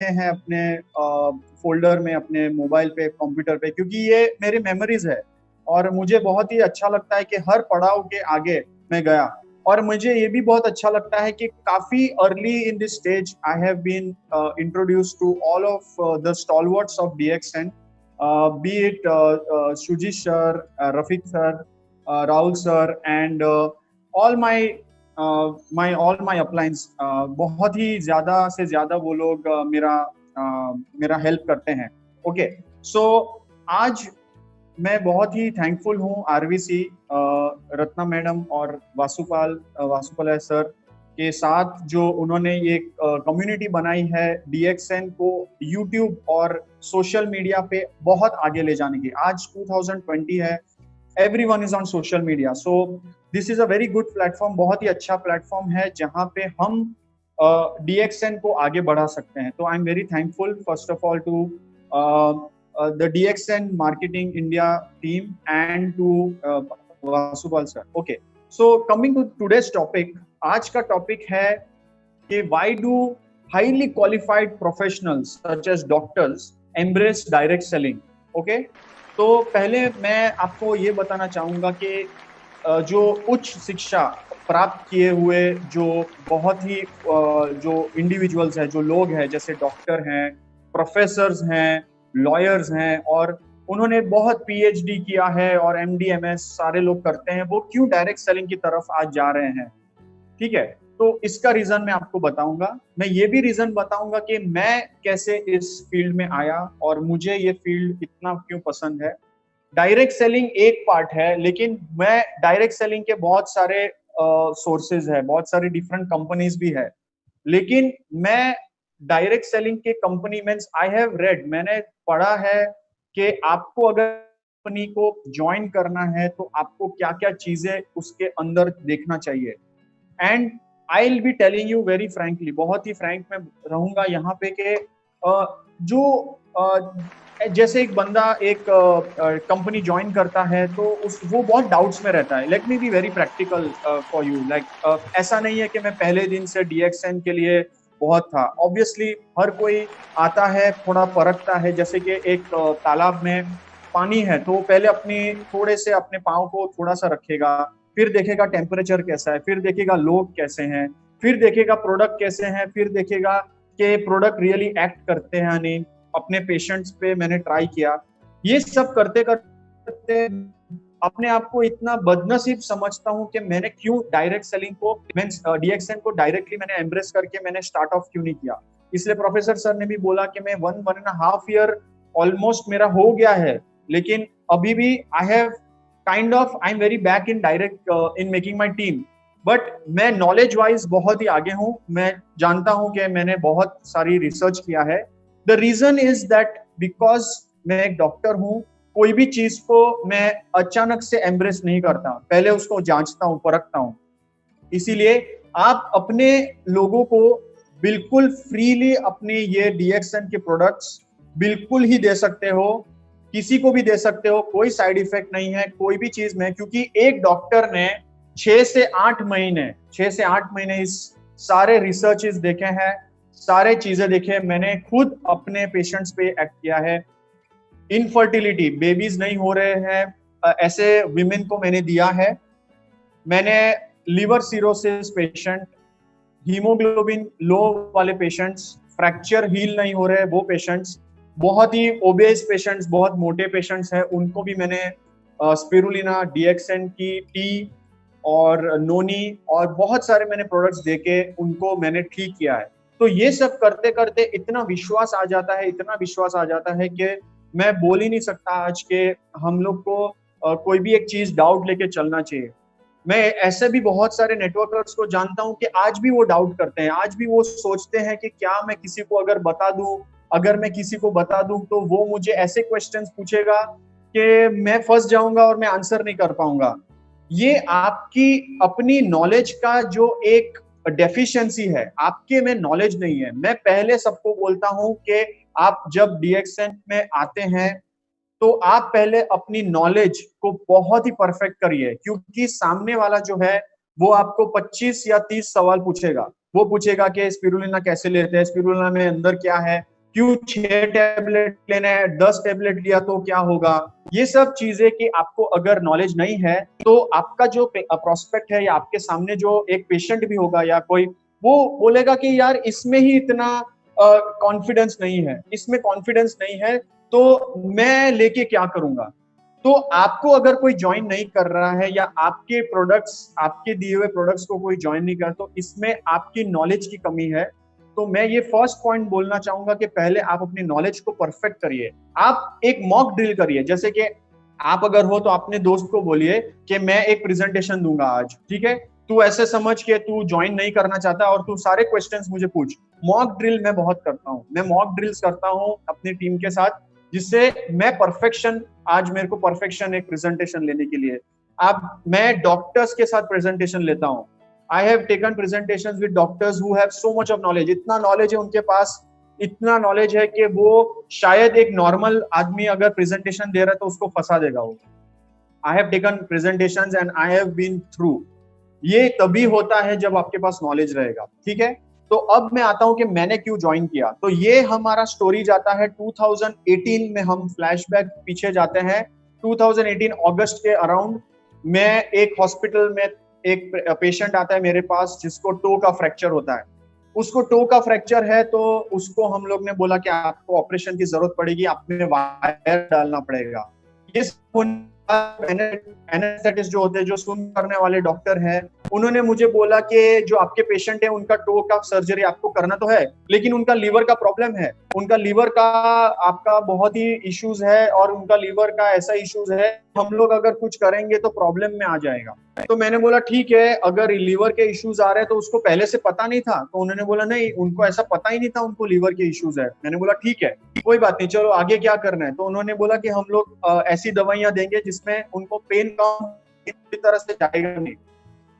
हैं अपने फोल्डर में, अपने मोबाइल पे, कंप्यूटर पे, क्योंकि ये मेरी मेमोरीज है और मुझे बहुत ही अच्छा लगता है कि हर पड़ाव के आगे मैं गया। और मुझे ये भी बहुत अच्छा लगता है कि काफी early in this stage I have been introduced to all of the stalwarts of DXN, be it Sujish sir, Rafiq sir, Rahul sir, and all my appliance, बहुत ही ज्यादा से ज्यादा वो लोग मेरा हेल्प करते हैं। ओके, सो आज मैं बहुत ही थैंकफुल हूँ आरवीसी, रत्ना मैडम और वासुपाल सर के साथ, जो उन्होंने ये कम्युनिटी बनाई है डीएक्सएन को यूट्यूब और सोशल मीडिया पे बहुत आगे ले जाने की। आज 2020 है, everyone is on social media, so this is a very good platform. बहुत ही अच्छा प्लेटफॉर्म है जहाँ पे हम डीएक्सएन को आगे बढ़ा सकते हैं। तो I am very thankful first of all to the DXN Marketing India team and to Vasubal sir. Okay, so coming to today's topic, आज का टॉपिक है कि why do highly qualified professionals such as doctors embrace direct selling? Okay, तो पहले मैं आपको ये बताना चाहूंगा कि जो उच्च शिक्षा प्राप्त किए हुए जो बहुत ही जो इंडिविजुअल्स हैं, जो लोग हैं, जैसे डॉक्टर हैं, प्रोफेसर्स हैं, लॉयर्स हैं, और उन्होंने बहुत पीएचडी किया है और एमडी एमएस सारे लोग करते हैं, वो क्यों डायरेक्ट सेलिंग की तरफ आज जा रहे हैं? ठीक है, तो इसका रीजन मैं आपको बताऊंगा। मैं ये भी रीजन बताऊंगा कि मैं कैसे इस फील्ड में आया और मुझे ये फील्ड इतना क्यों पसंद है। डायरेक्ट सेलिंग एक पार्ट है, लेकिन मैं डायरेक्ट सेलिंग के बहुत सारे सोर्सेज है, बहुत सारी डिफरेंट कंपनीज भी है, लेकिन मैं डायरेक्ट सेलिंग के company means I have read, मैंने पढ़ा है कि आपको अगर कंपनी को ज्वाइन करना है तो आपको क्या क्या चीजें उसके अंदर देखना चाहिए। And I will be telling you very frankly, बहुत ही फ्रैंक में रहूंगा यहाँ पे कि जैसे एक बंदा एक कंपनी ज्वाइन करता है तो वो बहुत डाउट्स में रहता है। Let me be very practical for you, like ऐसा नहीं है कि मैं पहले दिन से डीएक्सएन के लिए बहुत था। ऑब्वियसली हर कोई आता है, थोड़ा परखता है, जैसे कि एक तालाब में पानी है तो पहले थोड़े से अपने पाँव को थोड़ा सा रखेगा, फिर देखेगा टेम्परेचर कैसा है, फिर देखेगा लोग कैसे हैं, फिर देखेगा प्रोडक्ट कैसे हैं, फिर देखेगा कि प्रोडक्ट रियली एक्ट करते हैं नहीं। अपने पेशेंट्स पे मैंने ट्राई किया, ये सब करते करते अपने आप को इतना बदनसीब समझता हूँ कि मैंने क्यों डायरेक्ट सेलिंग को मींस डीएक्सएन को डायरेक्टली मैंने एम्ब्रेस करके मैंने स्टार्ट ऑफ क्यों नहीं किया। इसलिए प्रोफेसर सर ने भी बोला कि मैं 1.5 ईयर ऑलमोस्ट मेरा हो गया है, लेकिन अभी भी आई am very back in direct in making my team. But मैं नॉलेज वाइज बहुत ही आगे हूँ, मैं जानता हूँ कि मैंने बहुत सारी रिसर्च किया है। The reason is that because मैं एक डॉक्टर हूँ, कोई भी चीज को मैं अचानक से एम्ब्रेस नहीं करता, पहले उसको जांचता हूँ, परखता हूँ। इसीलिए आप अपने लोगों को बिल्कुल फ्रीली अपने ये डीएक्सएन के प्रोडक्ट्स बिल्कुल ही दे सकते हो, किसी को भी दे सकते हो, कोई साइड इफेक्ट नहीं है कोई भी चीज में, क्योंकि एक डॉक्टर ने 6 से 8 महीने इस सारे रिसर्चेस देखे हैं, सारे चीजें देखे, मैंने खुद अपने पेशेंट्स पे एक्ट किया है। इनफर्टिलिटी, बेबीज नहीं हो रहे हैं, ऐसे विमेन को मैंने दिया है। मैंने लिवर सिरोसिस पेशेंट, हीमोग्लोबिन लो वाले पेशेंट्स, फ्रैक्चर हील नहीं हो रहे वो पेशेंट्स, बहुत ही ओबेस पेशेंट्स, बहुत मोटे पेशेंट्स हैं, उनको भी मैंने स्पिरुलिना, डीएक्सएन की टी और नोनी और बहुत सारे मैंने प्रोडक्ट्स देके उनको मैंने ठीक किया है। तो ये सब करते करते इतना विश्वास आ जाता है, इतना विश्वास आ जाता है कि मैं बोल ही नहीं सकता आज के हम लोग को कोई भी एक चीज डाउट लेके चलना चाहिए। मैं ऐसे भी बहुत सारे नेटवर्कर्स को जानता हूं कि आज भी वो डाउट करते हैं, आज भी वो सोचते हैं कि क्या मैं किसी को अगर बता दूं, अगर मैं किसी को बता दूं तो वो मुझे ऐसे क्वेश्चंस पूछेगा कि मैं फंस जाऊंगा और मैं आंसर नहीं कर पाऊंगा। ये आपकी अपनी नॉलेज का जो एक डेफिशिएंसी है, आपके में नॉलेज नहीं है। मैं पहले सबको बोलता हूं कि आप जब डीएक्सएन में आते हैं तो आप पहले अपनी नॉलेज को बहुत ही परफेक्ट करिए, क्योंकि सामने वाला जो है वो आपको 25 या 30 सवाल पूछेगा। वो पूछेगा कि स्पिरुलिना कैसे लेते हैं, स्पिरुलिना में अंदर क्या है, क्यों 6 टैबलेट लेना है, 10 टैबलेट लिया तो क्या होगा। ये सब चीजें कि आपको अगर नॉलेज नहीं है तो आपका जो प्रोस्पेक्ट है या आपके सामने जो एक पेशेंट भी होगा या कोई, वो बोलेगा कि यार इसमें ही इतना कॉन्फिडेंस नहीं है, इसमें कॉन्फिडेंस नहीं है, तो मैं लेके क्या करूंगा। तो आपको अगर कोई ज्वाइन नहीं कर रहा है या आपके प्रोडक्ट्स, आपके दिए हुए प्रोडक्ट्स को कोई ज्वाइन नहीं कर, तो इसमें आपकी नॉलेज की कमी है। तो मैं ये फर्स्ट पॉइंट बोलना चाहूंगा कि पहले आप अपनी नॉलेज को परफेक्ट करिए। आप एक मॉक ड्रिल करिए, जैसे कि आप अगर हो तो अपने दोस्त को बोलिए कि मैं एक प्रेजेंटेशन दूंगा आज, ठीक है, तू ऐसे समझ के तू ज्वाइन नहीं करना चाहता और तू सारे क्वेश्चंस मुझे पूछ। मॉक ड्रिल मैं बहुत करता हूँ, मैं मॉक ड्रिल्स करता हूँ अपनी टीम के साथ, जिससे मैं परफेक्शन, आज मेरे को परफेक्शन एक प्रेजेंटेशन लेने के लिए। अब मैं डॉक्टर्स के साथ प्रेजेंटेशन लेता हूँ। आई have taken presentations with doctors who have so much of knowledge, इतना नॉलेज है उनके पास, इतना नॉलेज है कि वो शायद एक नॉर्मल आदमी अगर प्रेजेंटेशन दे रहा है तो उसको फंसा देगा वो। I have taken presentations and I have been through. ये तभी होता है जब आपके पास नॉलेज रहेगा, ठीक है। तो अब मैं आता हूं कि मैंने क्यों ज्वाइन किया। तो ये हमारा स्टोरी जाता है 2018 में, हम फ्लैशबैक पीछे जाते हैं 2018 अगस्त के अराउंड। मैं एक हॉस्पिटल में, एक पेशेंट आता है मेरे पास जिसको टो का फ्रैक्चर होता है। उसको टो का फ्रैक्चर है तो उसको हम लोग ने बोला कि आपको ऑपरेशन की जरूरत पड़ेगी, आपने वायर डालना पड़ेगा। ये एनेस्थेटिस्ट जो होते हैं, जो सुन करने वाले डॉक्टर हैं, उन्होंने मुझे बोला कि जो आपके पेशेंट है उनका टो का सर्जरी आपको करना तो है, लेकिन उनका लीवर का प्रॉब्लम है, उनका लीवर का आपका बहुत ही इश्यूज है और उनका लीवर का ऐसा इश्यूज है, हम लोग अगर कुछ करेंगे तो प्रॉब्लम में आ जाएगा। तो मैंने बोला ठीक है, अगर लीवर के इश्यूज आ रहे हैं तो उसको पहले से पता नहीं था। तो उन्होंने बोला नहीं, उनको ऐसा पता ही नहीं था उनको लीवर के इश्यूज है। मैंने बोला ठीक है, कोई बात नहीं, चलो आगे क्या करना है। तो उन्होंने बोला कि हम लोग ऐसी दवाइयां देंगे जिसमें उनको पेन कम तरह से जाएगा नहीं।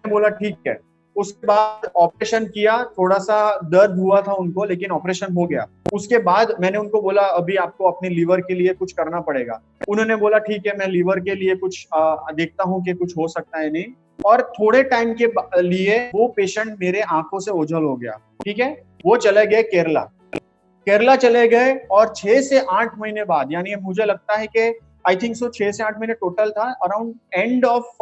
बोला ठीक है। उसके बाद ऑपरेशन किया, थोड़ा सा दर्द हुआ था उनको, लेकिन ऑपरेशन हो गया। उसके बाद मैंने उनको बोला अभी आपको अपने लीवर के लिए कुछ करना पड़ेगा। उन्होंने बोला ठीक है, मैं लीवर के लिए कुछ देखता हूँ कि कुछ हो सकता है नहीं। और थोड़े टाइम के लिए वो पेशेंट मेरे आंखों से ओझल हो गया, ठीक है। वो चले गए केरला, केरला चले गए। और 6 से 8 महीने बाद, यानी मुझे लगता है कि आई थिंक सो 6 से 8 महीने टोटल था, अराउंड एंड ऑफ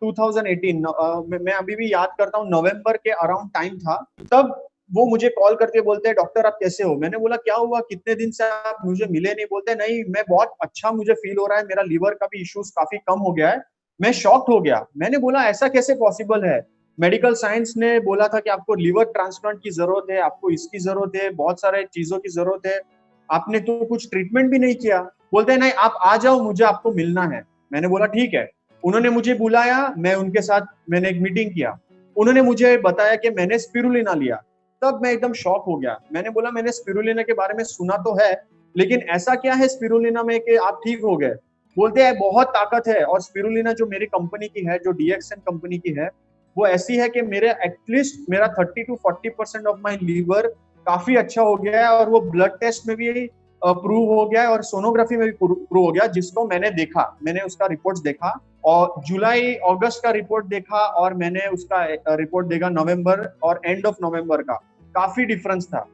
2018, मैं अभी भी याद करता हूँ, नवंबर के अराउंड टाइम था। तब वो मुझे कॉल करके बोलते हैं डॉक्टर आप कैसे हो। मैंने बोला क्या हुआ, कितने दिन से आप मुझे मिले नहीं। बोलते नहीं, मैं बहुत अच्छा मुझे फील हो रहा है, मेरा लीवर का भी इश्यूज काफी कम हो गया है। मैं शॉक्ड हो गया। मैंने बोला ऐसा कैसे पॉसिबल है, मेडिकल साइंस ने बोला था कि आपको लीवर ट्रांसप्लांट की जरूरत है, आपको इसकी जरूरत है, बहुत सारे चीजों की जरूरत है, आपने तो कुछ ट्रीटमेंट भी नहीं किया। बोलते हैं नहीं आप आ जाओ, मुझे आपको मिलना है। मैंने बोला ठीक है। उन्होंने मुझे बुलाया, मैं उनके साथ मैंने एक मीटिंग किया। उन्होंने मुझे बताया कि मैंने स्पिरुलिना लिया। तब मैं एकदम शॉक हो गया। मैंने बोला मैंने स्पिरुलिना के बारे में सुना तो है, लेकिन ऐसा क्या है स्पिरुलिना में कि आप ठीक हो गए। बोलते हैं बहुत ताकत है। और स्पिरुलिना जो मेरी कंपनी की है, जो डीएक्सएन कंपनी की है, वो ऐसी है कि मेरे एटलीस्ट मेरा 30 to 40% ऑफ माई लीवर काफी अच्छा हो गया है। और वो ब्लड टेस्ट में भी प्रूव हो गया है और सोनोग्राफी में भी प्रूव हो गया, जिसको मैंने देखा, मैंने उसका रिपोर्ट्स देखा। और जुलाई अगस्त का रिपोर्ट देखा और मैंने उसका रिपोर्ट देखा नवंबर और एंड ऑफ नवंबर का, काफी डिफरेंस था।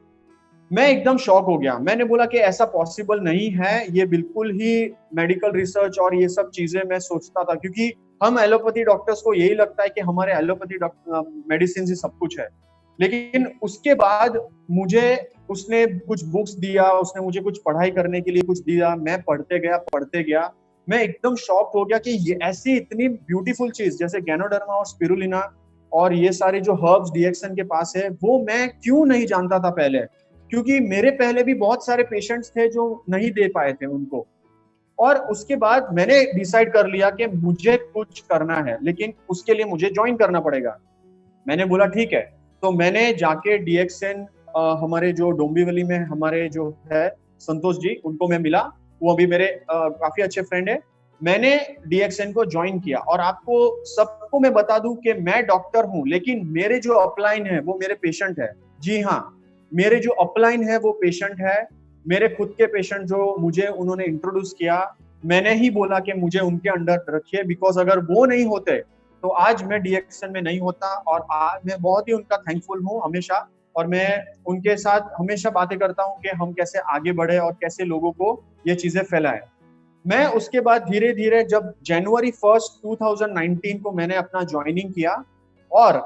मैं एकदम शॉक हो गया। मैंने बोला कि ऐसा पॉसिबल नहीं है, ये बिल्कुल ही मेडिकल रिसर्च और ये सब चीजें मैं सोचता था, क्योंकि हम एलोपैथी डॉक्टर्स को यही लगता है कि हमारे एलोपैथी मेडिसिन ही सब कुछ है। लेकिन उसके बाद मुझे उसने कुछ बुक्स दिया, उसने मुझे कुछ पढ़ाई करने के लिए कुछ दिया, मैं पढ़ते गया। मैं एकदम शॉक हो गया कि ये ऐसी इतनी ब्यूटीफुल चीज जैसे गैनोडर्मा और स्पिरुलिना और ये सारे जो हर्ब्स डीएक्सएन के पास है, वो मैं क्यों नहीं जानता था पहले। क्योंकि मेरे पहले भी बहुत सारे पेशेंट्स थे जो नहीं दे पाए थे उनको। और उसके बाद मैंने डिसाइड कर लिया कि मुझे कुछ करना है, लेकिन उसके लिए मुझे ज्वाइन करना पड़ेगा। मैंने बोला ठीक है। तो मैंने जाके डीएक्सएन, हमारे जो डोंबिवली में हमारे जो है संतोष जी, उनको मैं मिला। वो अभी मेरे काफी अच्छे फ्रेंड है। मैंने डीएक्सएन को ज्वाइन किया। और आपको सबको मैं बता दूं कि मैं डॉक्टर हूं, लेकिन मेरे जो अपलाइन है वो मेरे पेशेंट है। जी हाँ, मेरे जो अपलाइन है वो पेशेंट है, मेरे खुद के पेशेंट जो मुझे उन्होंने इंट्रोड्यूस किया। मैंने ही बोला कि मुझे उनके अंडर रखिए, बिकॉज अगर वो नहीं होते तो आज मैं डीएक्सएन में नहीं होता, और आज मैं बहुत ही उनका थैंकफुल हूँ हमेशा। और मैं उनके साथ हमेशा बातें करता हूँ कि हम कैसे आगे बढ़े और कैसे लोगों को ये चीजें फैलाएं। मैं उसके बाद धीरे धीरे जब January 1, 2019 को मैंने अपना ज्वाइनिंग किया, और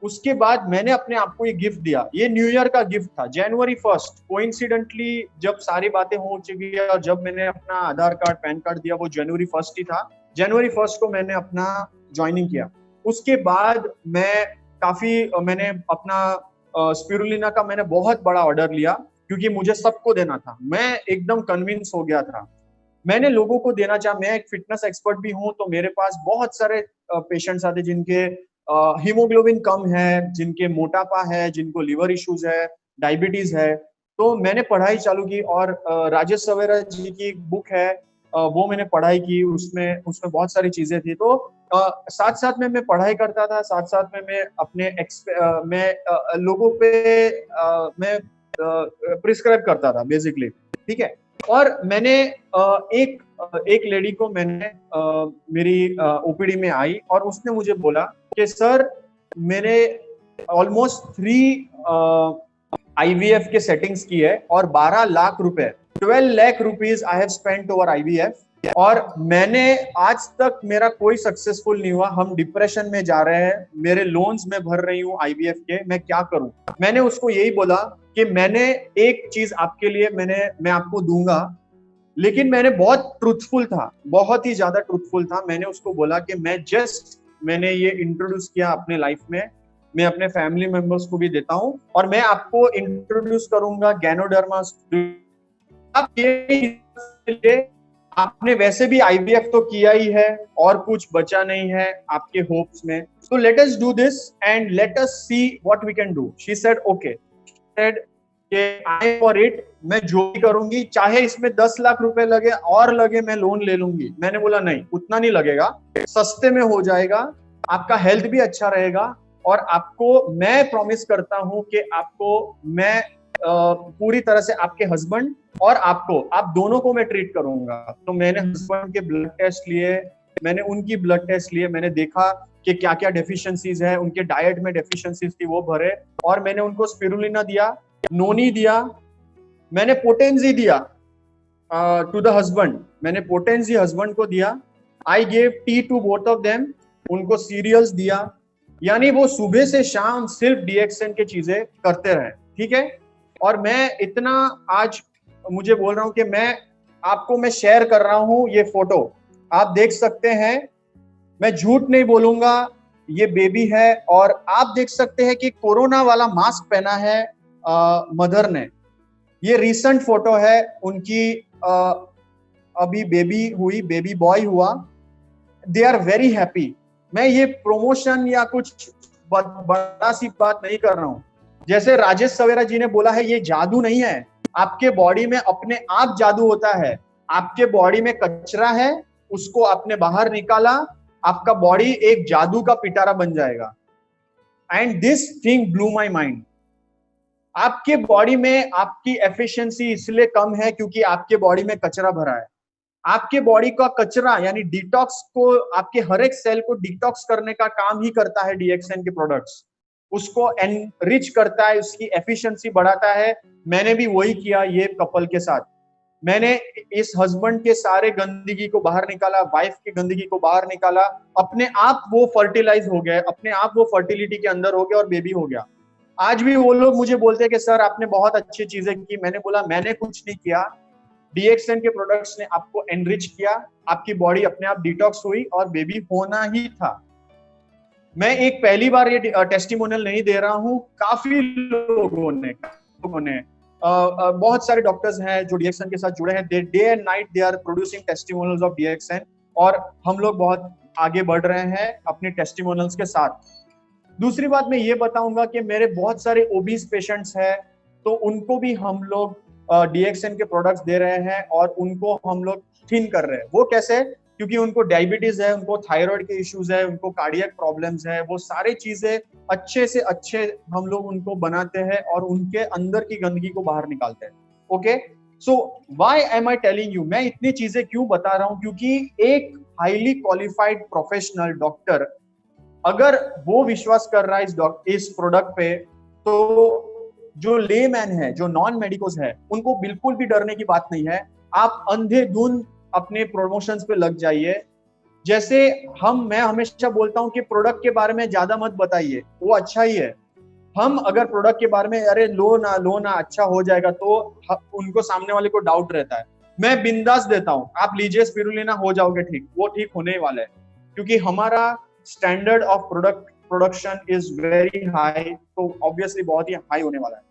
उसके बाद मैंने अपने आप को ये गिफ्ट दिया। ये न्यू ईयर का गिफ्ट था, January 1। कोइंसिडेंटली जब सारी बातें हो चुकी है और जब मैंने अपना आधार कार्ड पैन कार्ड दिया, वो January 1 ही था। January 1 को मैंने अपना ज्वाइनिंग किया। उसके बाद मैंने अपना स्पिरुलिना का मैंने बहुत बड़ा ऑर्डर लिया, क्योंकि मुझे सबको देना था। मैं एकदम कन्विंस हो गया था, मैंने लोगों को देना चाहा। मैं एक फिटनेस एक्सपर्ट भी हूं, तो मेरे पास बहुत सारे पेशेंट्स आते जिनके हीमोग्लोबिन कम है, जिनके मोटापा है, जिनको लिवर इश्यूज है, डायबिटीज है। तो मैंने पढ़ाई चालू की, और राजेश सवेरा जी की एक बुक है, वो मैंने पढ़ाई की। उसमें उसमें बहुत सारी चीजें थी। तो साथ साथ में मैं पढ़ाई करता था, साथ साथ में मैं अपने लोगों पे मैं प्रिस्क्राइब करता था बेसिकली, ठीक है। और मैंने एक लेडी को मैंने मेरी ओपीडी में आई, और उसने मुझे बोला कि सर, मेरे ऑलमोस्ट 3 आईवीएफ के सेटिंग्स की है, और 12 लाख रुपए, 12 lakh rupees I have spent over IVF, और मैंने आज तक मेरा कोई सक्सेसफुल नहीं हुआ। हम डिप्रेशन में जा रहे हैं, मेरे लोन्स में भर रही हूँ आईवीएफ के, मैं क्या करूं। मैंने उसको यही बोला कि मैंने एक चीज आपके लिए मैं आपको दूंगा, लेकिन मैंने बहुत ट्रूथफुल था, बहुत ही ज्यादा ट्रूथफुल था। मैंने उसको बोला कि मैंने ये इंट्रोड्यूस किया अपने लाइफ में, मैं अपने फैमिली मेंबर्स को भी देता हूं, और मैं आपको इंट्रोड्यूस करूंगा गैनोडर्मा। आप ये आपने वैसे भी आईवीएफ तो किया ही है, और कुछ बचा नहीं है आपके होप्स में, तो let us do this and let us see what we can do. She said okay, said I for it, मैं जो भी करूंगी, चाहे इसमें 10 लाख रुपए लगे और लगे, मैं लोन ले लूंगी। मैंने बोला नहीं, उतना नहीं लगेगा, सस्ते में हो जाएगा, आपका हेल्थ भी अच्छा रहेगा, और आपको मैं प्रॉमिस करता हूं कि आपको मैं पूरी तरह से आपके हस्बैंड और आप दोनों को मैं ट्रीट करूंगा। तो मैंने हस्बैंड के ब्लड टेस्ट लिए, मैंने उनकी ब्लड टेस्ट लिए, मैंने देखा कि क्या क्या डेफिशिएंसीज है, उनके डाइट में डेफिशिएंसीज थी, वो भरे, और मैंने उनको स्पिरुलिना दिया, नोनी दिया, मैंने पोटेंजी दिया टू द हस्बैंड, मैंने पोटेंजी हस्बैंड को दिया। I gave tea to both of them, उनको सीरियल्स दिया। यानी वो सुबह से शाम सिर्फ डीएक्सएन की चीजें करते रहे, ठीक है। और मैं इतना आज मुझे बोल रहा हूं कि मैं शेयर कर रहा हूं ये फोटो, आप देख सकते हैं, मैं झूठ नहीं बोलूंगा, ये बेबी है। और आप देख सकते हैं कि कोरोना वाला मास्क पहना है मदर ने। ये रीसेंट फोटो है उनकी, अभी बेबी बॉय हुआ। They are very happy. मैं ये प्रमोशन या कुछ बड़ा सी बात नहीं कर रहा हूं। जैसे राजेश सवेरा जी ने बोला है, ये जादू नहीं है, आपके बॉडी में अपने आप जादू होता है। आपके बॉडी में कचरा है, उसको आपने बाहर निकाला, आपका बॉडी एक जादू का पिटारा बन जाएगा। And this thing blew my mind. आपके बॉडी में आपकी एफिशिएंसी इसलिए कम है क्योंकि आपके बॉडी में कचरा भरा है। आपके बॉडी का कचरा यानी डिटॉक्स को, आपके हर एक सेल को डिटॉक्स करने का काम ही करता है डीएक्सएन के प्रोडक्ट्स। उसको एनरिच करता है, उसकी एफिशिएंसी बढ़ाता है। मैंने भी वही किया ये कपल के साथ। मैंने इस हस्बैंड के सारे गंदगी को बाहर निकाला, वाइफ की गंदगी को बाहर निकाला, अपने आप वो फर्टिलाइज हो गए, अपने आप वो फर्टिलिटी के अंदर हो गया और बेबी हो गया। आज भी वो लोग मुझे बोलते हैं कि सर आपने बहुत अच्छी चीजें की। मैंने बोला मैंने कुछ नहीं किया, डीएक्सएन के प्रोडक्ट्स ने आपको एनरिच किया, आपकी बॉडी अपने आप डिटॉक्स हुई और बेबी होना ही था। मैं एक पहली बार ये टेस्टिमोनियल नहीं दे रहा हूं, काफी लोगों ने बहुत सारे डॉक्टर्स हैं जो डीएक्सएन के साथ जुड़े हैं। Day and night they are producing testimonials of DXN, और हम लोग बहुत आगे बढ़ रहे हैं अपने टेस्टिमोनियल्स के साथ। दूसरी बात मैं ये बताऊंगा कि मेरे बहुत सारे ओबीज पेशेंट्स हैं, तो उनको भी हम लोग डीएक्सएन के प्रोडक्ट्स दे रहे हैं, और उनको हम लोग थिन कर रहे हैं। वो कैसे? क्योंकि उनको डायबिटीज है, उनको थायराइड के इश्यूज है, उनको कार्डियक प्रॉब्लम्स है, वो सारी चीजें अच्छे से अच्छे हम लोग उनको बनाते हैं और उनके अंदर की गंदगी को बाहर निकालते हैं। Okay, so why am I telling you, मैं इतनी चीजें क्यों बता रहा हूं? क्योंकि एक हाईली क्वालिफाइड प्रोफेशनल डॉक्टर अगर वो विश्वास कर रहा है इस प्रोडक्ट पे, तो जो लेमैन है, जो नॉन मेडिकोस है, उनको बिल्कुल भी डरने की बात नहीं है। आप अंधेधुंध अपने प्रमोशंस पे लग जाइए। जैसे मैं हमेशा बोलता हूँ कि प्रोडक्ट के बारे में ज्यादा मत बताइए, वो अच्छा ही है। हम अगर प्रोडक्ट के बारे में अरे लो ना अच्छा हो जाएगा, तो उनको सामने वाले को डाउट रहता है। मैं बिंदास देता हूँ, आप लीजिए स्पिरुलिना, हो जाओगे ठीक, वो ठीक होने ही वाला है, क्योंकि हमारा standard of production is very high, तो ऑब्वियसली बहुत ही हाई होने वाला है।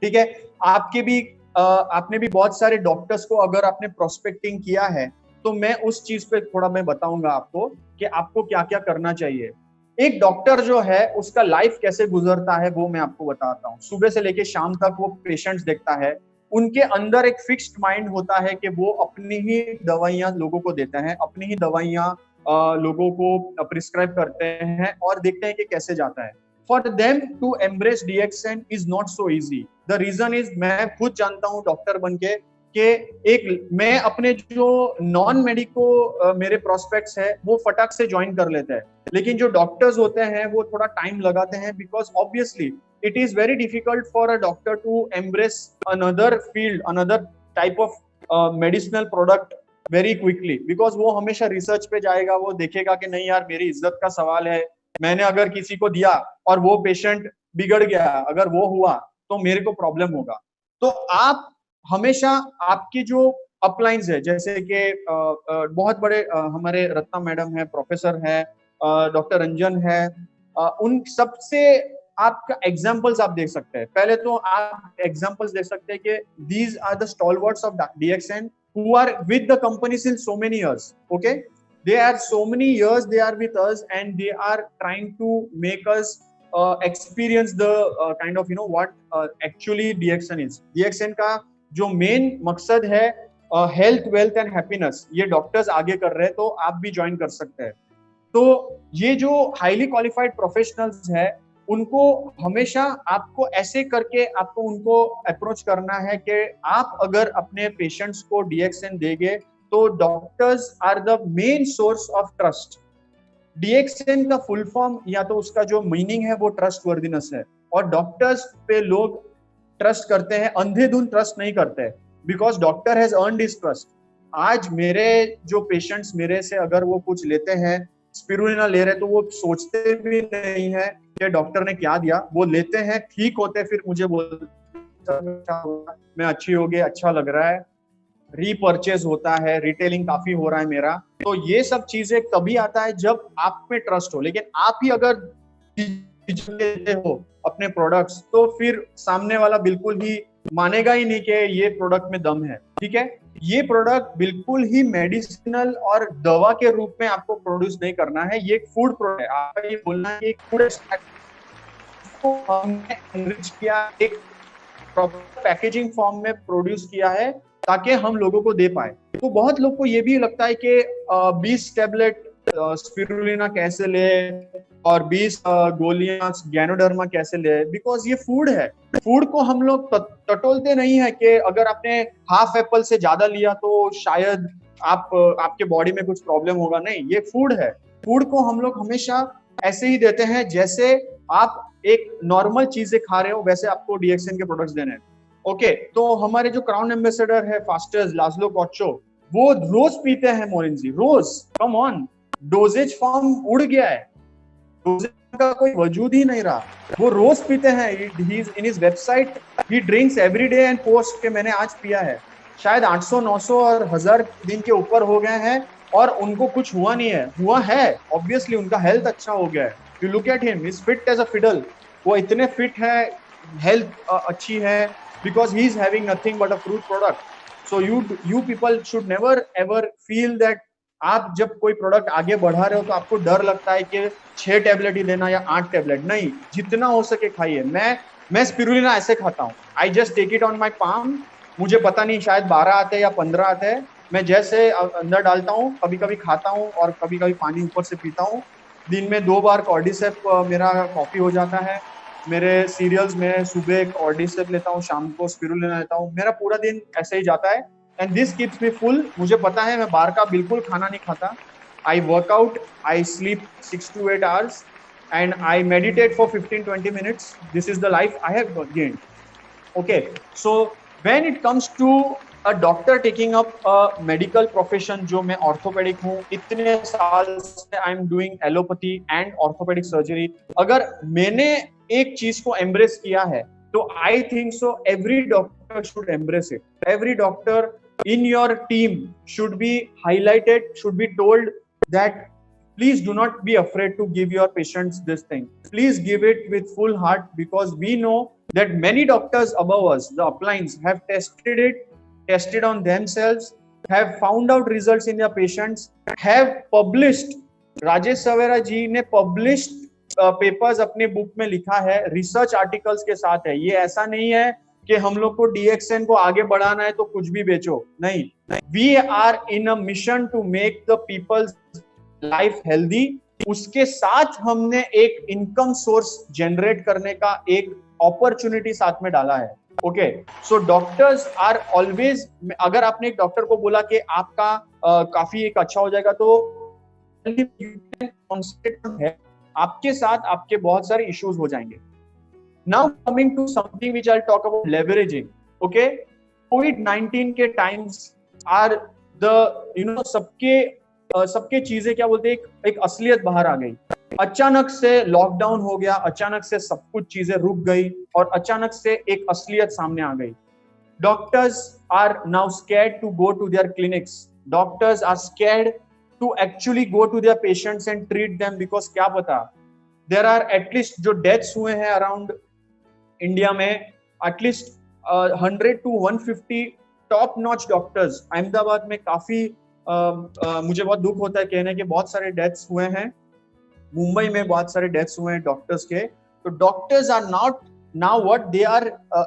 ठीक है। आपके भी आपने भी बहुत सारे डॉक्टर्स को अगर आपने प्रोस्पेक्टिंग किया है, तो मैं उस चीज पे थोड़ा मैं बताऊंगा आपको कि आपको क्या क्या करना चाहिए। एक डॉक्टर जो है उसका लाइफ कैसे गुजरता है वो मैं आपको बताता हूँ। सुबह से लेके शाम तक वो पेशेंट्स देखता है। उनके अंदर एक फिक्स्ड माइंड होता है कि वो अपनी ही दवाइयां लोगों को देते हैं, अपनी ही दवाइयां लोगों को प्रिस्क्राइब करते हैं और देखते हैं कि कैसे जाता है। For them to embrace DXN is not so easy. The reason is, मैं खुद जानता हूँ डॉक्टर बनके कि एक मैं अपने जो नॉन मेडिको मेरे प्रोस्पेक्ट्स है वो फटाक से ज्वाइन कर लेते हैं, लेकिन जो डॉक्टर्स होते हैं वो थोड़ा टाइम लगाते हैं, because obviously it is very difficult for a doctor to embrace another field, another type of medicinal product very quickly, because वो हमेशा रिसर्च पे जाएगा। वो देखेगा कि नहीं यार, मेरी इज्जत का सवाल है, मैंने अगर किसी को दिया और वो पेशेंट बिगड़ गया, अगर वो हुआ तो मेरे को प्रॉब्लम होगा। तो आप हमेशा आपकी जो अपलाइंस है, जैसे कि बहुत बड़े हमारे रत्ना मैडम है, प्रोफेसर है, डॉक्टर रंजन है, उन सबसे आपका एग्जांपल्स आप देख सकते हैं। पहले तो आप एग्जांपल्स देख सकते हैं कि these are the stalwarts of DXN who are with the company since so many years. Okay, they are so many years they are with us, and they are trying to make us experience the kind of what actually DXN is. DXN का जो main मकसद है health, wealth and happiness, ये doctors आगे कर रहे हैं, तो आप भी ज्वाइन कर सकते हैं। तो ये जो हाईली क्वालिफाइड प्रोफेशनल्स है, उनको हमेशा आपको ऐसे करके आपको उनको अप्रोच करना है कि आप अगर अपने पेशेंट्स को DXN देंगे तो doctors are the main source of trust. DXN का फुल फॉर्म या तो उसका जो मीनिंग है वो ट्रस्ट वर्दिनेस है, और डॉक्टर्स पे लोग ट्रस्ट करते हैं, अंधेधुंध ट्रस्ट नहीं करते, because doctor has earned his trust. आज मेरे जो पेशेंट्स मेरे से अगर वो कुछ लेते हैं, स्पिरुलिना ले रहे, तो वो सोचते भी नहीं है कि डॉक्टर ने क्या दिया, वो लेते हैं, ठीक होते, फिर मुझे बोलते मैं अच्छी हो गई, अच्छा लग रहा है, रीपरचेज होता है, रिटेलिंग काफी हो रहा है मेरा। तो ये सब चीजें तभी आता है जब आप में ट्रस्ट हो। लेकिन आप ही अगर लेते हो अपने प्रोडक्ट्स, तो फिर सामने वाला बिल्कुल ही मानेगा ही नहीं कि ये प्रोडक्ट में दम है। ठीक है, ये प्रोडक्ट बिल्कुल ही मेडिसिनल और दवा के रूप में आपको प्रोड्यूस नहीं करना है, ये एक फूड प्रोडक्ट है। आपका ये बोलना है कि एक फूड को हमने एनरिच किया, एक प्रॉपर पैकेजिंग फॉर्म में प्रोड्यूस किया है ताकि हम लोगों को दे पाए। तो बहुत लोग को ये भी लगता है कि 20 टैबलेट स्पिरुलिना कैसे ले और 20 गोलियां गैनोडर्मा कैसे ले, बिकॉज ये फूड है। फूड को हम लोग टटोलते नहीं है कि अगर आपने हाफ एप्पल से ज्यादा लिया तो शायद आपके बॉडी में कुछ प्रॉब्लम होगा। नहीं, ये फूड है। फूड को हम लोग हमेशा ऐसे ही देते हैं जैसे आप एक नॉर्मल चीजें खा रहे हो, वैसे आपको DXN के प्रोडक्ट्स देने हैं। ओके, तो हमारे जो क्राउन एम्बेसडर है फास्टर्स लाज्लो कोच्चो, वो रोज पीते हैं मोरिंजी, रोज। कम ऑन, डोजेज फॉर्म उड़ गया है, डोजेज का कोई वजूद ही नहीं रहा, वो रोज पीते हैं। In his website he drinks every day and post के मैंने आज पिया है। शायद 800 900 और 1000 दिन के ऊपर हो गए हैं और उनको कुछ हुआ नहीं है। हुआ है, ऑब्वियसली उनका हेल्थ अच्छा हो गया है। You look at him, he is fit as a fiddle. वो इतने फिट है, हेल्थ अच्छी है, because he is having nothing but a fruit product. So you people should never ever feel that आप जब कोई प्रोडक्ट आगे बढ़ा रहे हो तो आपको डर लगता है कि 6 टैबलेट ही लेना या 8 टैबलेट। नहीं, जितना हो सके खाइए। मैं स्पिरुलिना ऐसे खाता हूँ, I just take it on my palm. मुझे पता नहीं शायद 12 आते हैं या 15 आते हैं, मैं जैसे अंदर डालता हूँ, कभी कभी खाता हूँ और कभी कभी पानी ऊपर से पीता हूँ। दिन में 2 बार कॉर्डिसेप मेरा कॉफी हो जाता है। मेरे सीरियल्स में सुबह कॉर्डिसेप लेता हूँ, शाम को स्पिरुलिना लेता हूँ। मेरा पूरा दिन ऐसे ही जाता है and this keeps me full. मुझे पता है मैं बाहर का बिल्कुल खाना नहीं खाता। आई workout, I sleep 6 to 8 hours and I meditate for 15-20 minutes. This is the life I have gained. Okay, so when it comes to a doctor taking up a medical profession, जो मैं orthopedic हूँ, इतने साल से I am doing allopathy and orthopedic surgery, अगर मैंने एक चीज को embrace किया है, तो I think so every doctor should embrace it. Every doctor in your team should be highlighted, should be told that please do not be afraid to give your patients this thing. Please give it with full heart, because we know that many doctors above us, the uplines, have tested it, tested on themselves, have found out results in their patients, have published. Rajesh सवेरा जी ने published papers अपने book में लिखा है, research articles के साथ है. ये ऐसा नहीं है कि हम लोग को DXN को आगे बढ़ाना है तो कुछ भी बेचो, नहीं. We are in a mission to make the people's life healthy. उसके साथ हमने एक इनकम सोर्स जनरेट करने का एक अपॉर्चुनिटी साथ में डाला है. Okay, so doctors are always, अगर आपने एक डॉक्टर को बोला कि आपका काफी एक अच्छा हो जाएगा, तो है आपके साथ आपके बहुत सारे इश्यूज हो जाएंगे. Now coming to something which I talk about leveraging. Okay, कोविड-19 के टाइम्स आर द सबके चीजें क्या बोलते हैं, एक असलियत बाहर आ गई. अचानक से लॉकडाउन हो गया, अचानक से सब कुछ चीजें रुक गई और अचानक से एक असलियत सामने आ गई. Doctors are now scared to go to their clinics. Doctors are scared to actually go to their patients and treat them, because क्या पता, देयर आर एटलीस्ट जो डेथ्स हुए हैं अराउंड इंडिया में, at least 100 to 150 top notch doctors. Ahmedabad में काफी मुझे बहुत दुख होता है कहने के बहुत सारे डेथ्स हुए हैं, मुंबई में बहुत सारे डेथ्स हुए हैं डॉक्टर्स के. तो doctors are not now what they are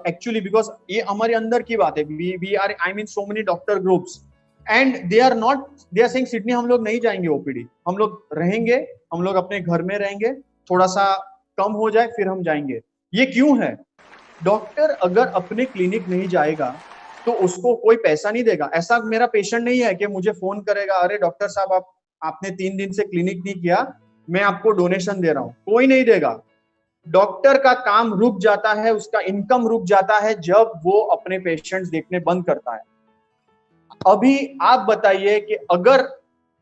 actually, because ये हमारे अंदर की बात है. We are, I mean, so many doctor groups and they are not, they are saying Sydney हम लोग नहीं जाएंगे ओपीडी, हम लोग रहेंगे, हम लोग अपने घर में रहेंगे, थोड़ा सा कम हो जाए फिर हम जाएंगे. ये क्यों है? डॉक्टर अगर अपने क्लिनिक नहीं जाएगा तो उसको कोई पैसा नहीं देगा. ऐसा मेरा पेशेंट नहीं है कि मुझे फोन करेगा, अरे डॉक्टर साहब आपने 3 दिन से क्लिनिक नहीं किया, मैं आपको डोनेशन दे रहा हूं. कोई नहीं देगा. डॉक्टर का काम रुक जाता है, उसका इनकम रुक जाता है जब वो अपने पेशेंट्स देखने बंद करता है. अभी आप बताइए कि अगर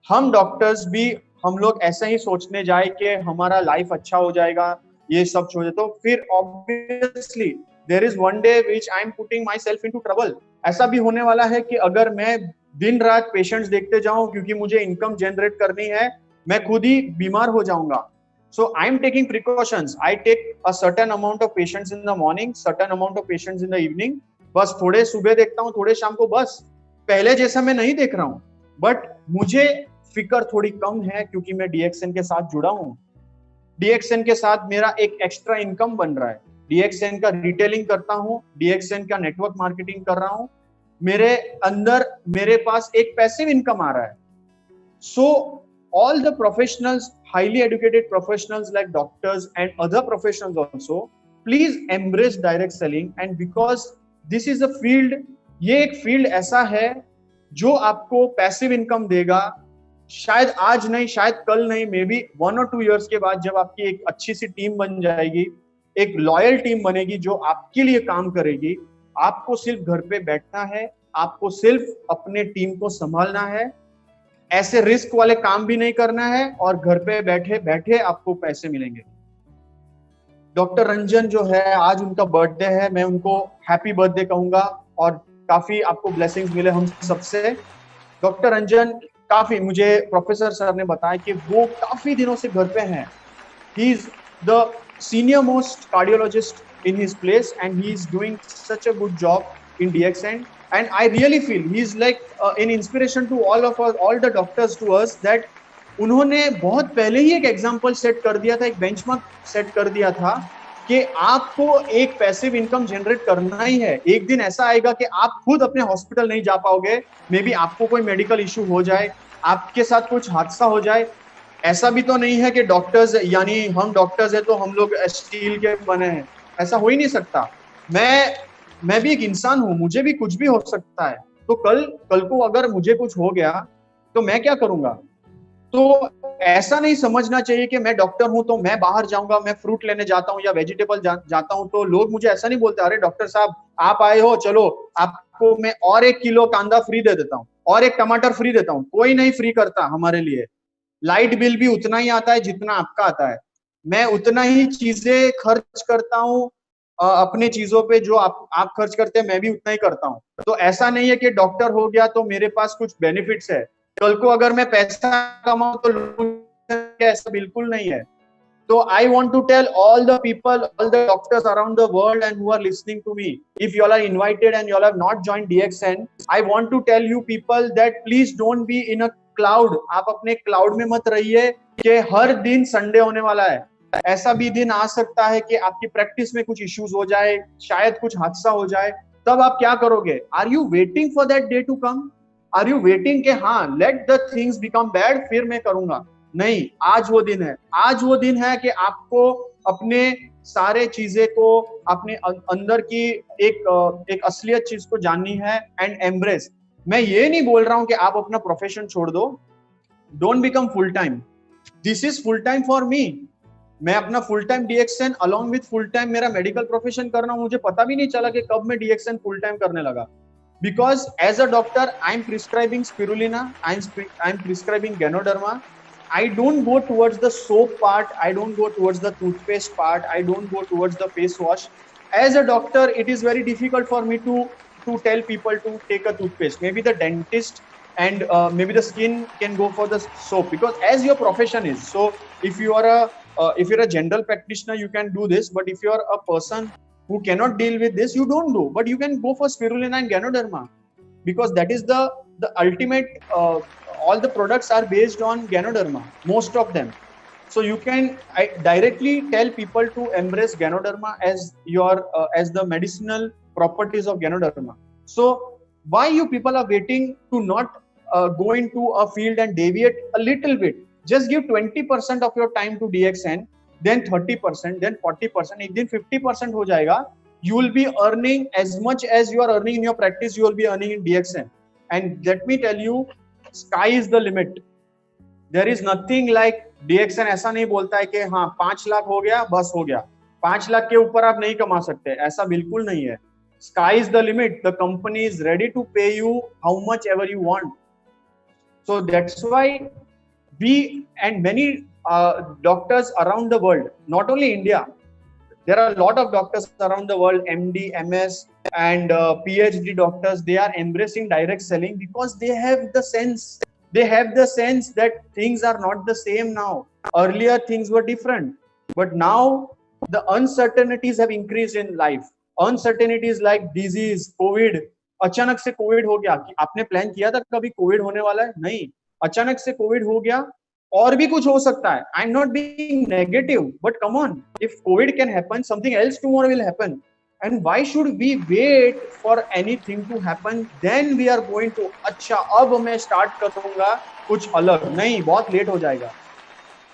हम डॉक्टर्स भी हम लोग ऐसा ही सोचने जाए कि हमारा लाइफ अच्छा हो जाएगा, ये सब छोड़ दे, तो फिर obviously there is one day which I am putting myself into trouble. ऐसा भी होने वाला है कि अगर मैं दिन रात पेशेंट्स देखते जाऊं क्योंकि मुझे इनकम जनरेट करनी है, मैं खुद ही बीमार हो जाऊंगा. So I am taking precautions. I take a certain amount of patients in the morning, certain amount of patients in the evening. बस थोड़े सुबह देखता हूँ, थोड़े शाम को. बस पहले जैसा मैं नहीं देख रहा हूँ, बट मुझे फिक्र थोड़ी कम है क्योंकि मैं DXN के साथ जुड़ा हूँ. DXN के साथ मेरा एक एक्स्ट्रा इनकम बन रहा है. DXN का रिटेलिंग करता हूँ, DXN का नेटवर्क मार्केटिंग कर रहा हूँ, मेरे अंदर मेरे पास एक पैसिव इनकम आ रहा है. सो all the professionals, highly educated professionals like doctors and other professionals also, please embrace direct selling. And because this is a field, ये एक फील्ड ऐसा है जो आपको पैसिव इनकम देगा. शायद आज नहीं, शायद कल नहीं, मे बी 1 or 2 years के बाद जब आपकी एक अच्छी सी टीम बन जाएगी, एक लॉयल टीम बनेगी जो आपके लिए काम करेगी, आपको सिर्फ घर पे बैठना है, आपको सिर्फ अपने टीम को संभालना है, ऐसे रिस्क वाले काम भी नहीं करना है, और घर पे बैठे बैठे आपको पैसे मिलेंगे. डॉक्टर रंजन जो है, आज उनका बर्थडे है, मैं उनको हैप्पी बर्थडे कहूंगा और काफी आपको ब्लेसिंग्स मिले हम सबसे. डॉक्टर रंजन काफी, मुझे प्रोफेसर सर ने बताया कि वो काफी दिनों से घर पे हैं. He is the senior most cardiologist in his place and he is doing such a good job in DXN, and I really feel he is like an inspiration to all of us, all the doctors to us, that उन्होंने बहुत पहले ही एक example set कर दिया था, एक benchmark set कर दिया था कि आपको एक पैसिव इनकम जनरेट करना ही है. एक दिन ऐसा आएगा कि आप खुद अपने हॉस्पिटल नहीं जा पाओगे, मे बी आपको कोई मेडिकल इशू हो जाए, आपके साथ कुछ हादसा हो जाए. ऐसा भी तो नहीं है कि डॉक्टर्स, यानी हम डॉक्टर्स है तो हम लोग स्टील के बने हैं, ऐसा हो ही नहीं सकता. मैं भी एक इंसान हूं, मुझे भी कुछ भी हो सकता है. तो कल को अगर मुझे कुछ हो गया तो मैं क्या करूंगा? तो ऐसा नहीं समझना चाहिए कि मैं डॉक्टर हूं तो मैं बाहर जाऊंगा, मैं फ्रूट लेने जाता हूं या वेजिटेबल जाता हूं तो लोग मुझे ऐसा नहीं बोलते, अरे डॉक्टर साहब आप आए हो, चलो आपको मैं और 1 किलो कांदा फ्री दे देता हूँ और एक टमाटर फ्री देता हूँ। कोई नहीं फ्री करता हमारे लिए। लाइट बिल भी उतना ही आता है जितना आपका आता है। मैं उतना ही चीजें खर्च करता हूँ अपने चीजों पे, जो आप खर्च करते हैं मैं भी उतना ही करता हूँ। तो ऐसा नहीं है कि डॉक्टर हो गया तो मेरे पास कुछ बेनिफिट्स है, कल को अगर मैं पैसा कमाऊं तो लोग, ऐसा बिल्कुल नहीं है। So I want to tell all the people, all the doctors around the world and who are listening to me, if you all are invited and you all have not joined DXN, I want to tell you people that please don't be in a cloud. आप अपने cloud में मत रहिए कि हर दिन Sunday होने वाला है। ऐसा भी दिन आ सकता है कि आपकी प्रैक्टिस में कुछ इश्यूज हो जाए, शायद कुछ हादसा हो जाए, तब आप क्या करोगे? Are you waiting for that day to come? Are you waiting कि हाँ let the things become bad फिर मैं करूंगा? नहीं, आज वो दिन है। आज वो दिन है कि आपको अपने सारे चीजें को, अपने अंदर की एक असलियत चीज को जाननी है एंड एम्ब्रेस। मैं ये नहीं बोल रहा हूं कि आप अपना प्रोफेशन छोड़ दो, don't become full time. This is full time for me. मैं अपना full time DXN along with full time मेरा मेडिकल प्रोफेशन कर रहा हूं। मुझे पता भी नहीं चला कि कब मैं डीएक्सएन फुल टाइम करने लगा। Because as a doctor, I'm prescribing spirulina, I'm prescribing Ganoderma. I don't go towards the soap part, I don't go towards the toothpaste part, I don't go towards the face wash. As a doctor, it is very difficult for me to tell people to take a toothpaste. Maybe the dentist and maybe the skin can go for the soap, because as your profession is. So if you are if you're a general practitioner, you can do this. But if you are a person who cannot deal with this, you don't do. But you can go for spirulina and Ganoderma, because that is the ultimate. All the products are based on Ganoderma, most of them. So you can directly tell people to embrace Ganoderma as your as the medicinal properties of Ganoderma. So why you people are waiting to not go into a field and deviate a little bit? Just give 20% of your time to DXN, then 30%, then 40%, एक दिन 50% हो जाएगा. You will be earning as much as you are earning in your practice, you will be earning in DXN. And let me tell you, sky is the limit. There is nothing like DXN ऐसा नहीं बोलता है कि हाँ 5 लाख हो गया बस हो गया, 5 लाख के ऊपर आप नहीं कमा सकते, ऐसा बिल्कुल नहीं है. Sky is the limit. The company is ready to pay you how much ever you want. So that's why we and many doctors around the world, not only India, there are a lot of doctors around the world, MD, MS, and PhD doctors. They are embracing direct selling because they have the sense. They have the sense that things are not the same now. Earlier things were different, but now the uncertainties have increased in life. Uncertainties like disease, COVID. अचानक से Covid हो गया. आपने plan किया था कभी Covid होने वाला है? नहीं, अचानक से कोविड हो गया. और भी कुछ हो सकता है. I am not being negative, but come on, if COVID can happen, something else tomorrow will happen. And why should we wait for anything to happen, then we are going to अच्छा अब मैं start करूंगा कुछ अलग. नहीं, बहुत late हो जाएगा.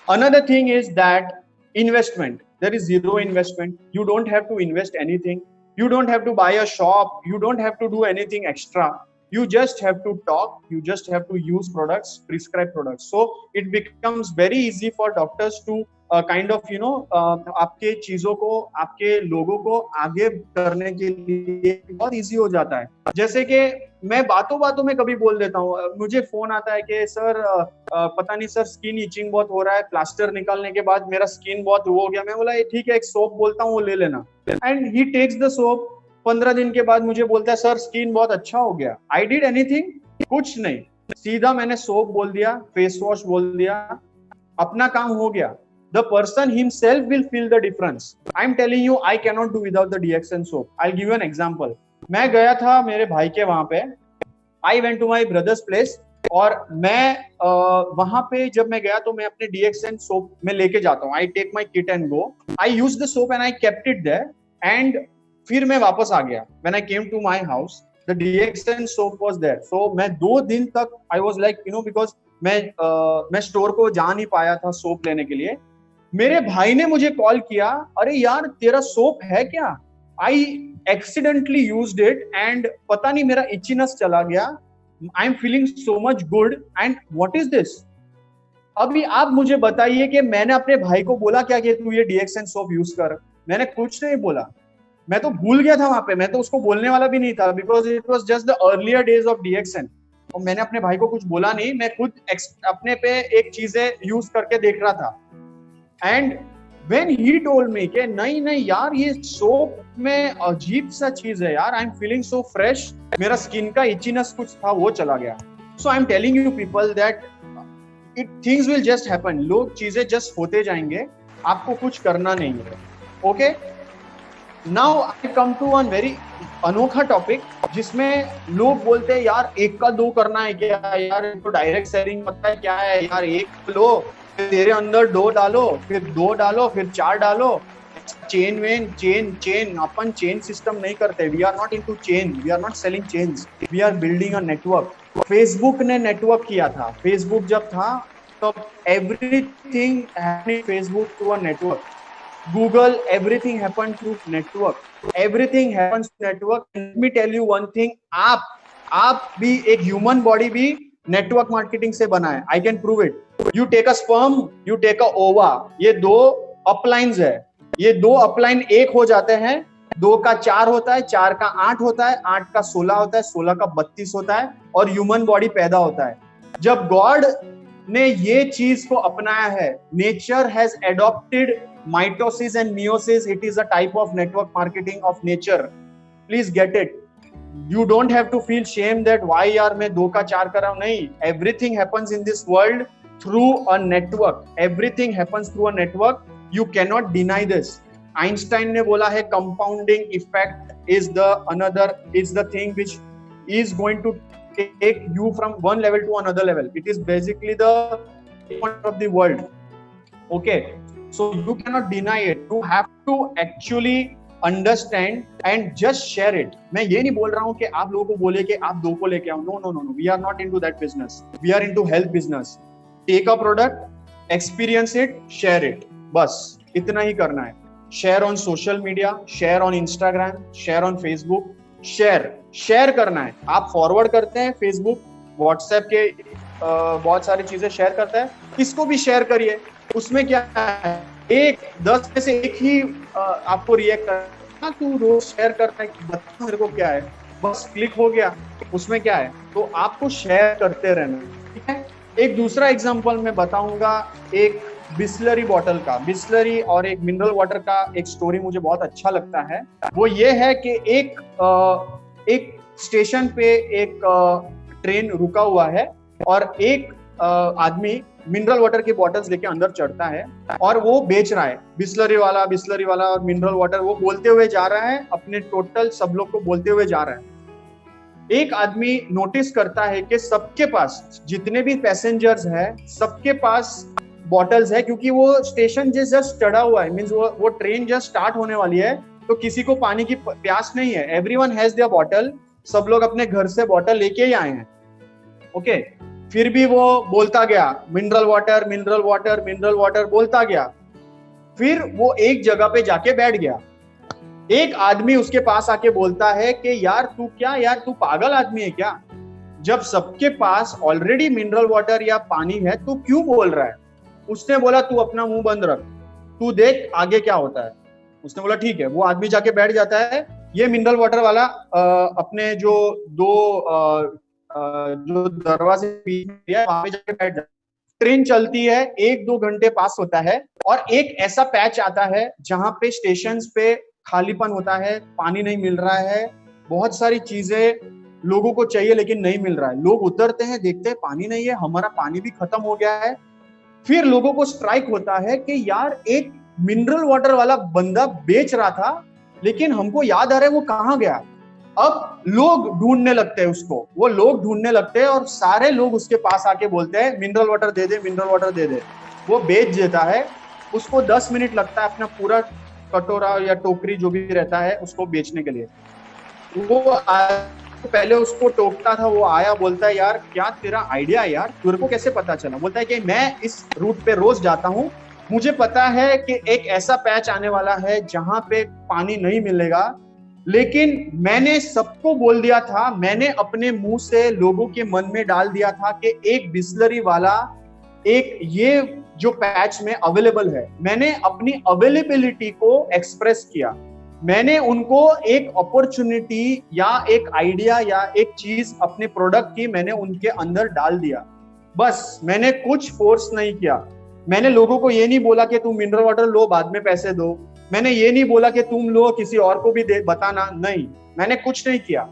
Another thing is that investment. There is zero investment. You don't have to invest anything. You don't have to buy a shop. You don't have to do anything extra. You just have to talk. You just have to use products, prescribe products. So it becomes very easy for doctors to kind of आपके चीजों को, आपके लोगों को आगे करने के लिए बहुत इजी हो जाता है. जैसे कि मैं बातों बातों में कभी बोल देता हूँ, मुझे फोन आता है कि सर पता नहीं सर स्किन इचिंग बहुत हो रहा है, प्लास्टर निकालने के बाद मेरा स्किन बहुत वो हो गया. मैं बोला ठीक है, एक सोप बोलता हूँ वो ले लेना. And he takes the soap. 15 दिन के बाद मुझे बोलता है सर स्किन बहुत अच्छा हो गया. I did anything? कुछ नहीं. सीधा मैंने सोप बोल दिया, फेस वॉश बोल दिया, अपना काम हो गया. The person himself will feel the difference. I'm telling you, I cannot do without the DXN soap. I'll give you an example. मैं गया था मेरे भाई के वहां पे. I went to my brother's place. और मैं वहां पे जब मैं गया तो मैं अपने DXN सोप में लेके जाता हूँ. I take my kit and go. I used the soap and I kept it there. And फिर मैं वापस आ गया. When I came to my house, the DXN soap was there. So मैं 2 दिन तक I was like, because मैं store को जा नहीं पाया था सोप लेने के लिए. मेरे भाई ने मुझे कॉल किया, अरे यार तेरा सोप है क्या? आई एक्सीडेंटली यूज्ड इट एंड पता नहीं मेरा इचीनेस चला गया. आई am feeling so much good and what is this? अभी आप मुझे बताइए कि मैंने अपने भाई को बोला क्या कि तू ये डीएक्सएन सोप यूज कर? मैंने कुछ नहीं बोला। मैं तो भूल गया था वहां पे, मैं तो उसको बोलने वाला भी नहीं था, because it was just the earlier days of DXN. और मैंने अपने भाई को कुछ बोला नहीं, मैं खुद अपने पे एक चीजें यूज करके देख रहा था। And when he told me कि नहीं नहीं यार, ये सोप में अजीब सा चीज है यार, I am feeling so fresh, मेरा स्किन का इचीनेस कुछ था वो चला गया। So I am telling you people that it things will just happen, लोग चीजें जस्ट होते जाएंगे, आपको कुछ करना नहीं है। Okay, now I come to one very अनोखा टॉपिक, जिसमें लोग बोलते हैं यार एक का दो करना है क्या यार, तो डायरेक्ट सेलिंग पता है क्या है यार, एक लो फिर तेरे अंदर दो डालो, फिर दो डालो, फिर चार डालो, चेन वेन चेन चेन। अपन चेन सिस्टम नहीं करते, we are not into chain, we are not selling chains, we are building a network. Facebook ने नेटवर्क किया था, फेसबुक जब था तो everything happening Facebook through a network, Google everything happen through network, everything happens through network. Let me tell you one thing, आप भी एक human body भी नेटवर्क मार्केटिंग से बना है, I can prove it. You take a sperm, you take a ova, ये दो अपलाइंस है, ये दो अपलाइन एक हो जाते हैं, 2 का 4 होता है, 4 का 8 होता है, 8 का 16 होता है, 16 का 32 होता है, और ह्यूमन बॉडी पैदा होता है। जब गॉड ने ये चीज को अपनाया है, nature has adopted mitosis and meiosis, it is a type of network marketing of nature, please get it. You don't have to feel shame that why यार मैं 2 का 4 कर रहा हूं, नहीं, everything happens in this world through a network, everything happens through a network, you cannot deny this। Einstein ने बोला है compounding effect is the thing which is going to take you from one level to another level, it is basically the point of the world। okay, so you cannot deny it, you have to actually understand and just share it. मैं ये नहीं बोल रहा हूं कि आप लोगों को बोले कि आप 2 को लेके आओ, no no no no, we are not into that business, we are into health business. Take a product, experience it, share it, बस इतना ही करना है। Share on social media, share on Instagram, share on Facebook, share करना है। आप forward करते हैं फेसबुक व्हाट्सएप के बहुत सारी चीजें शेयर करता है, इसको भी शेयर करिए, उसमें क्या है, 10 में से एक ही आपको रिएक्ट करना, तू रोज शेयर करता है, बता मेरे को क्या है, बस क्लिक हो गया, उसमें क्या है, तो आपको शेयर करते रहना, ठीक है। एक दूसरा एग्जांपल मैं बताऊंगा, एक बिस्लरी बॉटल का, बिस्लरी और एक मिनरल वाटर का एक स्टोरी मुझे बहुत अच्छा लगता है। वो ये है कि एक स्टेशन पे एक ट्रेन रुका हुआ है और एक आदमी मिनरल वाटर की बॉटल्स लेके अंदर चढ़ता है और वो बेच रहा है, बिस्लरी वाला और मिनरल वाटर वो बोलते हुए जा रहा है, अपने टोटल सब लोग को बोलते हुए जा रहा है। एक आदमी नोटिस करता है कि सबके पास, जितने भी पैसेंजर्स हैं, सबके पास बॉटल्स है, क्योंकि वो स्टेशन जस्ट चढ़ा हुआ है, मींस वो ट्रेन जस्ट स्टार्ट होने वाली है, तो किसी को पानी की प्यास नहीं है, एवरीवन हैज देयर बॉटल, सब लोग अपने घर से बॉटल लेके ही आए हैं। ओके, फिर भी वो बोलता गया मिनरल वाटर बोलता गया, फिर वो एक जगह पे जाके बैठ गया। एक आदमी उसके पास आके बोलता है कि यार तू पागल आदमी है क्या, जब सबके पास ऑलरेडी मिनरल वाटर या पानी है तो क्यों बोल रहा है। उसने बोला तू अपना मुंह बंद रख, तू देख आगे क्या होता है। उसने बोला ठीक है, वो आदमी जाके बैठ जाता है। ये मिनरल वाटर वाला अपने जो दरवाजे बीच में है वहां पे जाके बैठ जाता है। ट्रेन चलती है, 1-2 घंटे पास होता है और एक ऐसा पैच आता है जहां पे स्टेशंस पे खालीपन होता है, पानी नहीं मिल रहा है, बहुत सारी चीजें लोगों को चाहिए लेकिन नहीं मिल रहा है। लोग उतरते हैं, देखते हैं पानी नहीं है, हमारा पानी भी खत्म हो गया है। फिर लोगों को स्ट्राइक होता है कि यार एक मिनरल वाटर वाला बंदा बेच रहा था, लेकिन हमको याद आ रहा है वो कहाँ गया। अब लोग ढूंढने लगते हैं उसको, वो लोग ढूंढने लगते हैं और सारे लोग उसके पास आके बोलते हैं मिनरल वाटर दे दे, मिनरल वाटर दे दे। वो बेच देता है, उसको 10 मिनट लगता है अपना पूरा कटोरा या टोकरी जो भी रहता है उसको बेचने के लिए। वो पहले उसको टोकता था, वो आया, बोलता है यार क्या तेरा आइडिया है यार, तेरे को कैसे पता चला। बोलता है कि मैं इस रूट पे रोज जाता हूँ, मुझे पता है कि एक ऐसा पैच आने वाला है जहां पे पानी नहीं मिलेगा, लेकिन मैंने सबको बोल दिया था, मैंने अपने मुंह से लोगों के मन में डाल दिया था कि एक बिस्लरी वाला एक ये जो पैच में अवेलेबल है, मैंने अपनी अवेलेबिलिटी को एक्सप्रेस किया, मैंने उनको एक अपॉर्चुनिटी या एक आइडिया या एक चीज अपने प्रोडक्ट की मैंने उनके अंदर डाल दिया, बस मैंने कुछ फोर्स नहीं किया। मैंने लोगों को ये नहीं बोला कि तुम मिनरल वाटर लो बाद में पैसे दो, मैंने ये नहीं बोला कि तुम लो किसी और को भी दे बताना, नहीं, मैंने कुछ नहीं किया।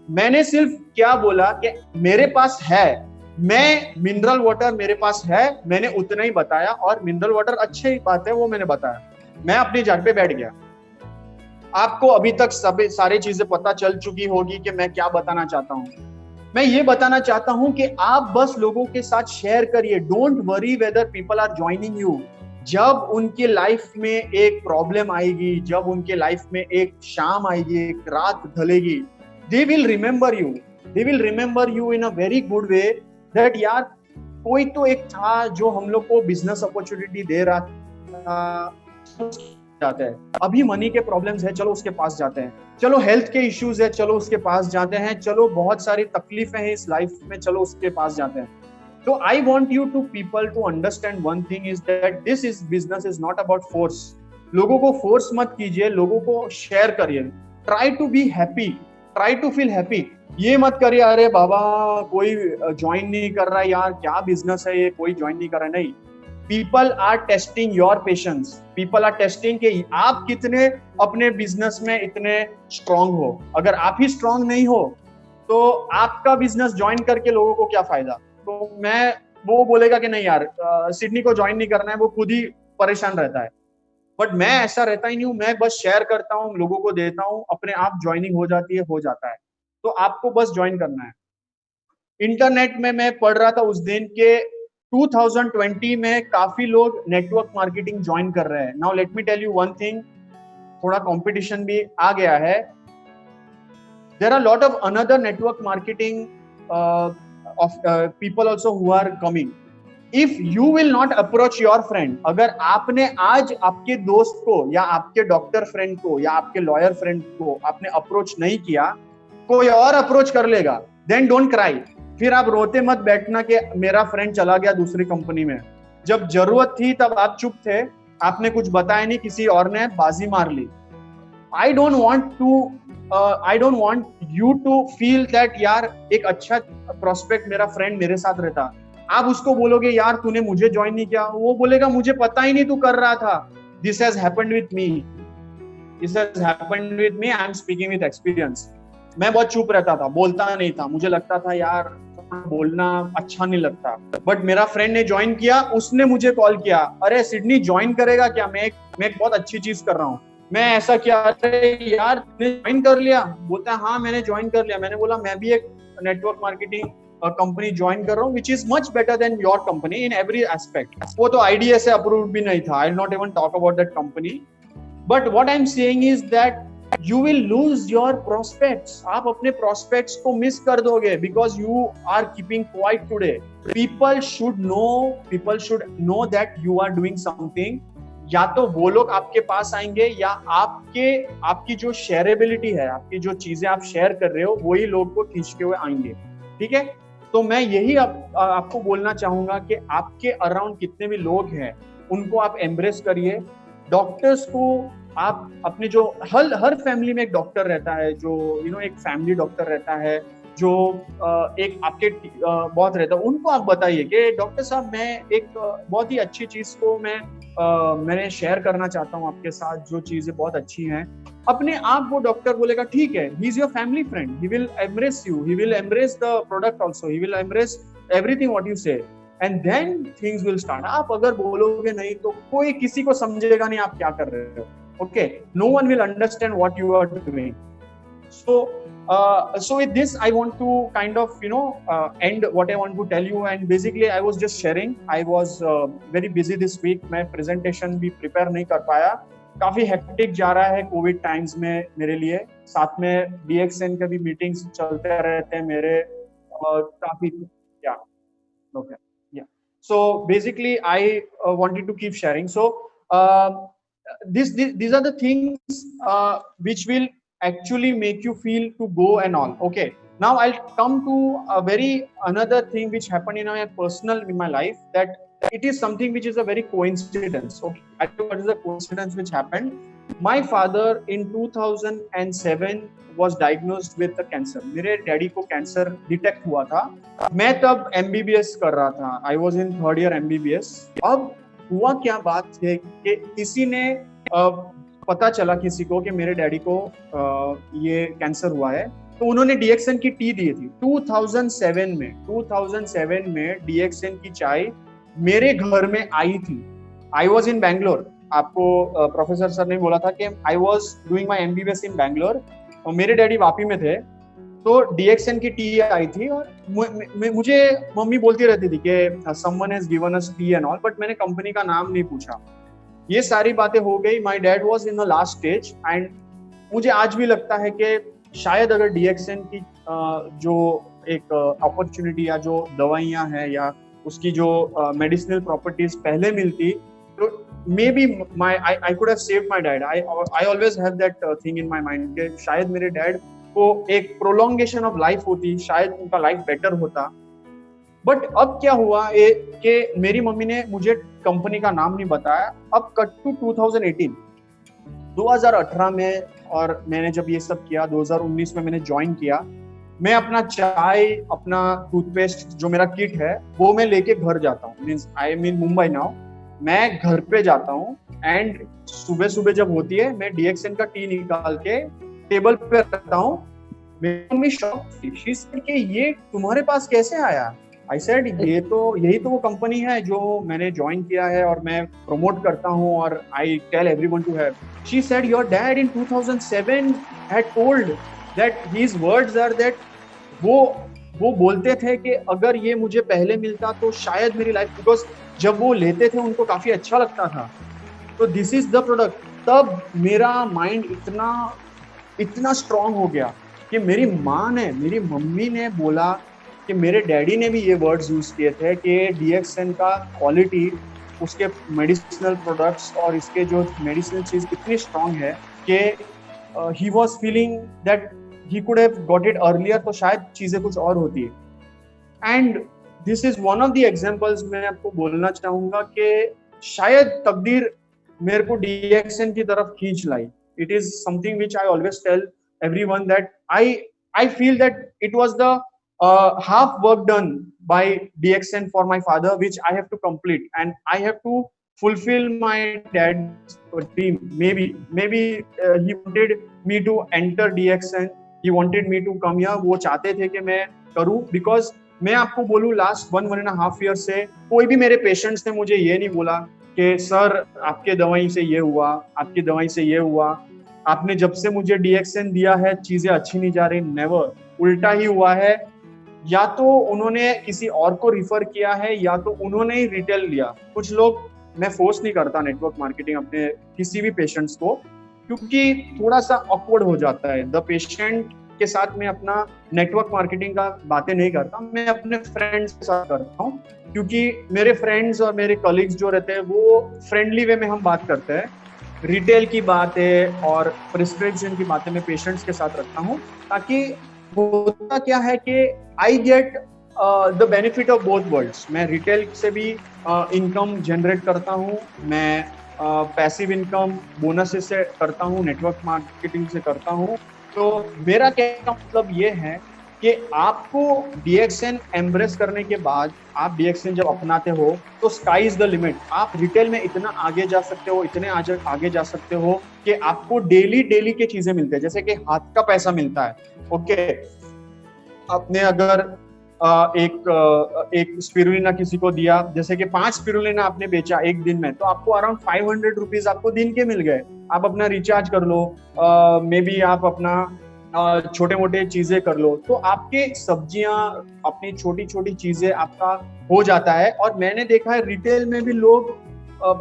मैंने सिर्फ क्या बोला कि मेरे पास है, मैं मिनरल वाटर मेरे पास है, मैंने उतना ही बताया, और मिनरल वाटर अच्छी बात है वो मैंने बताया, मैं अपनी जगह पे बैठ गया। आपको अभी तक सब सारी चीजें पता चल चुकी होगी कि मैं क्या बताना चाहता हूँ। मैं ये बताना चाहता हूं कि आप बस लोगों के साथ शेयर करिए, don't worry whether people are joining you. जब उनके लाइफ में एक प्रॉब्लम आएगी, जब उनके लाइफ में एक शाम आएगी, एक रात ढलेगी, they will remember you, they will remember you in a very good way, that यार कोई तो एक था जो हम लोग को बिजनेस अपॉर्चुनिटी दे रहा था, जाते हैं, अभी मनी के प्रॉब्लम्स है चलो उसके पास जाते हैं, चलो हेल्थ के इश्यूज है चलो उसके पास जाते हैं, चलो बहुत सारी तकलीफें हैं इस लाइफ में चलो उसके पास जाते हैं। तो I want you to people to understand one thing is that this is business is not about force. लोगों को फोर्स मत कीजिए, लोगों को शेयर करिए, try to be happy, try to feel happy. ये मत करिए अरे बाबा कोई ज्वाइन नहीं कर रहा है यार, क्या बिजनेस है ये, कोई ज्वाइन नहीं कर रहा है, नहीं। People are testing your patience, people are testing कि आप कितने अपने बिजनेस में इतने स्ट्रांग हो। अगर आप ही स्ट्रांग नहीं हो तो आपका बिजनेस ज्वाइन करके लोगों को क्या फायदा। तो मैं वो बोलेगा कि नहीं यार सिडनी को ज्वाइन नहीं करना है, वो खुद ही परेशान रहता है। बट मैं ऐसा रहता ही नहीं हूँ, मैं बस शेयर करता हूँ, लोगों को देता हूँ, अपने आप ज्वाइनिंग हो जाती है, हो जाता है। तो आपको बस ज्वाइन करना है। इंटरनेट में मैं पढ़ रहा था उस दिन के 2020 में काफी लोग नेटवर्क मार्केटिंग ज्वाइन कर रहे हैं। Now let me tell you one thing, थोड़ा कंपटीशन भी आ गया है। There are lot of another network marketing of people also who are coming. If you will not approach your friend, अगर आपने आज आपके दोस्त को या आपके डॉक्टर फ्रेंड को या आपके लॉयर फ्रेंड को आपने अप्रोच नहीं किया, कोई और अप्रोच कर लेगा, then don't cry। फिर आप रोते मत बैठना कि मेरा फ्रेंड चला गया दूसरी कंपनी में। जब जरूरत थी तब आप चुप थे, आपने कुछ बताया नहीं, किसी और ने बाजी मार ली। I don't want you to feel that यार एक अच्छा प्रोस्पेक्ट मेरा फ्रेंड मेरे साथ रहता, आप उसको बोलोगे यार तूने मुझे ज्वाइन नहीं किया, वो बोलेगा मुझे पता ही नहीं तू कर रहा था। This has happened with me, this has happened with me, I am speaking with experience। मैं बहुत चुप रहता था, बोलता नहीं था, मुझे लगता था यार बोलना अच्छा नहीं लगता। बट मेरा फ्रेंड ने ज्वाइन किया, उसने मुझे कॉल किया, अरे सिडनी ज्वाइन करेगा क्या, मैं एक बहुत अच्छी चीज कर रहा हूँ। मैं ऐसा किया, अरे यार तूने ज्वाइन कर लिया, बोलता है हाँ मैंने ज्वाइन कर लिया। मैंने बोला मैं भी एक नेटवर्क मार्केटिंग कंपनी ज्वाइन कर रहा हूँ which is much better than your company in every aspect. वो तो आईडीए से अप्रूव भी नहीं था, I will not even talk about that company. But what I am saying is that you will lose your prospects। आप अपने prospects को miss कर दोगे because you are keeping quiet today। people should know that you are doing something। या तो वो लोग आपके पास आएंगे या आपकी जो शेयरेबिलिटी है, आपकी जो चीजें आप शेयर कर रहे हो वही लोग को खींचते हुए आएंगे। ठीक है, तो मैं यही आपको बोलना चाहूंगा कि आपके अराउंड कितने भी लोग हैं उनको आप एम्ब्रेस करिए। डॉक्टर्स को आप अपने जो हर फैमिली में एक डॉक्टर रहता है, जो एक फैमिली डॉक्टर रहता है, जो एक आपके बहुत रहता है, उनको आप बताइए कि डॉक्टर साहब मैं एक बहुत ही अच्छी चीज को मैंने शेयर करना चाहता हूँ आपके साथ, जो चीजें बहुत अच्छी हैं। अपने आप वो डॉक्टर बोलेगा ठीक है, he is your family friend, he will embrace you, he will embrace the product also, he will embrace everything what you say, and then things will start. आप अगर बोलोगे नहीं तो कोई किसी को समझेगा नहीं आप क्या कर रहे हो। Okay, no one will understand what you are doing। So with this I want to kind of end what I want to tell you, and basically I was just sharing। I was very busy this week, मैं presentation भी prepare नहीं कर पाया, काफी hectic जा रहा है Covid times में मेरे लिए। साथ में DXN के भी मीटिंग्स चलते रहते हैं मेरे, काफी so basically I wanted to keep sharing। So these are the things which will actually make you feel to go and all। Okay, now I'll come to a very another thing which happened in my life, that it is something which is a very coincidence. Okay, I don't know what is the coincidence which happened. My father in 2007 was diagnosed with a cancer. मेरे daddy को cancer detect हुआ था. मैं तब MBBS कर रहा था. I was in third year MBBS. अब हुआ क्या बात है कि किसी ने पता चला किसी को कि मेरे डैडी को ये कैंसर हुआ है, तो उन्होंने डीएक्सएन की टी दी थी 2007 में डीएक्सएन की चाय मेरे घर में आई थी. I was in Bangalore. आपको प्रोफेसर सर ने बोला था कि I was doing my MBBS इन बैंगलोर और मेरे डैडी वापी में थे, तो डीएक्सएन की टी आई थी और मुझे मम्मी बोलती रहती थी कि someone has given us T and all, but मैंने कंपनी का नाम नहीं पूछा. ये सारी बातें हो गई. My dad was in the last stage and मुझे आज भी लगता है कि शायद अगर डीएक्सएन की जो एक अपॉर्चुनिटी या जो दवाइयां हैं या उसकी जो मेडिसिनल प्रॉपर्टीज पहले मिलती, तो maybe I could have saved my dad. I always have that thing in my mind कि शायद मेरे डैड को एक प्रोलॉन्गेशन ऑफ लाइफ होती, शायद उनका लाइफ बेटर होता. बट अब क्या हुआ कि मेरी मम्मी ने मुझे कंपनी का नाम नहीं बताया. अब कट टू 2018 में, और मैंने जब ये सब किया 2019 में मैंने ज्वाइन किया. मैं अपना चाय, अपना टूथपेस्ट जो मेरा किट है वो मैं लेके घर जाता हूँ. Means I am in Mumbai now. मैं घर पे जाता हूँ एंड सुबह सुबह जब होती है मैं डीएक्सएन का टी निकाल के टेबल पे रखता हूँ. मेरी मम्मी शॉक थी. शी सेड कि ये तुम्हारे पास कैसे आया? आई सेड यही तो वो कंपनी है जो मैंने ज्वाइन किया है और मैं प्रमोट करता हूँ और I tell everyone to have. She said your dad in 2007 had told that his words are that वो बोलते थे कि अगर ये मुझे पहले मिलता तो शायद मेरी लाइफ, बिकॉज जब वो लेते थे उनको काफी अच्छा लगता था. तो दिस इज द प्रोडक्ट. तब मेरा माइंड इतना स्ट्रांग हो गया कि मेरी मम्मी ने बोला कि मेरे डैडी ने भी ये वर्ड्स यूज किए थे कि डीएक्सएन का क्वालिटी, उसके मेडिसिनल प्रोडक्ट्स और इसके जो मेडिसिनल चीज इतनी स्ट्रांग है कि he was feeling that he could have got it earlier, तो शायद चीजें कुछ और होती है. And this is one of the examples. मैं आपको बोलना चाहूंगा कि शायद तकदीर मेरे को डीएक्सएन की तरफ खींच लाई. It is something which I always tell everyone that I feel that it was the half work done by DXN for my father, which I have to complete, and I have to fulfill my dad's dream. Maybe he wanted me to enter DXN. He wanted me to come here. वो चाहते थे कि मैं करूँ, because मैं आपको बोलूँ last 1.5 years से कोई भी मेरे पेशेंट्स ने मुझे ये नहीं बोला कि सर आपके दवाई से ये हुआ, आपकी दवाई से ये हुआ, आपने जब से मुझे DXN दिया है चीजें अच्छी नहीं जा रही. नेवर. उल्टा ही हुआ है. या तो उन्होंने किसी और को रिफर किया है या तो उन्होंने ही रिटेल लिया. कुछ लोग, मैं फोर्स नहीं करता नेटवर्क मार्केटिंग अपने किसी भी पेशेंट्स को, क्योंकि थोड़ा सा ऑकवर्ड हो जाता है. द पेशेंट के साथ मैं अपना नेटवर्क मार्केटिंग का बातें नहीं करता, मैं अपने फ्रेंड्स के साथ करता हूँ, क्योंकि मेरे फ्रेंड्स और मेरे कलीग्स जो रहते हैं वो फ्रेंडली वे में हम बात करते हैं. रिटेल की बातें और प्रिस्क्रिप्शन की बातें मैं पेशेंट्स के साथ रखता हूँ, ताकि होता क्या है कि I get the benefit of both worlds. मैं रिटेल से भी इनकम जनरेट करता हूँ, मैं पैसिव इनकम बोनस से करता हूँ, नेटवर्क मार्केटिंग से करता हूँ. तो मेरा कहने का मतलब ये है कि आपको डीएक्सएन एम्ब्रेस करने के बाद, आप डीएक्सएन जब अपनाते हो तो स्काई इज द लिमिट. आप रिटेल में इतना आगे जा सकते हो, इतने आगे जा सकते हो कि आपको डेली के चीजें मिलते हैं. जैसे कि हाथ का पैसा मिलता है. ओके, आपने अगर एक स्पिरुलिना किसी को दिया, जैसे कि 5 स्पिरुलिना आपने बेचा एक दिन में, तो आपको अराउंड 500 रुपीज आपको दिन के मिल गए. आप अपना रिचार्ज कर लो, मे बी आप अपना छोटे मोटे चीजें कर लो, तो आपके सब्जियां, अपनी छोटी छोटी चीजें आपका हो जाता है. और मैंने देखा है रिटेल में भी लोग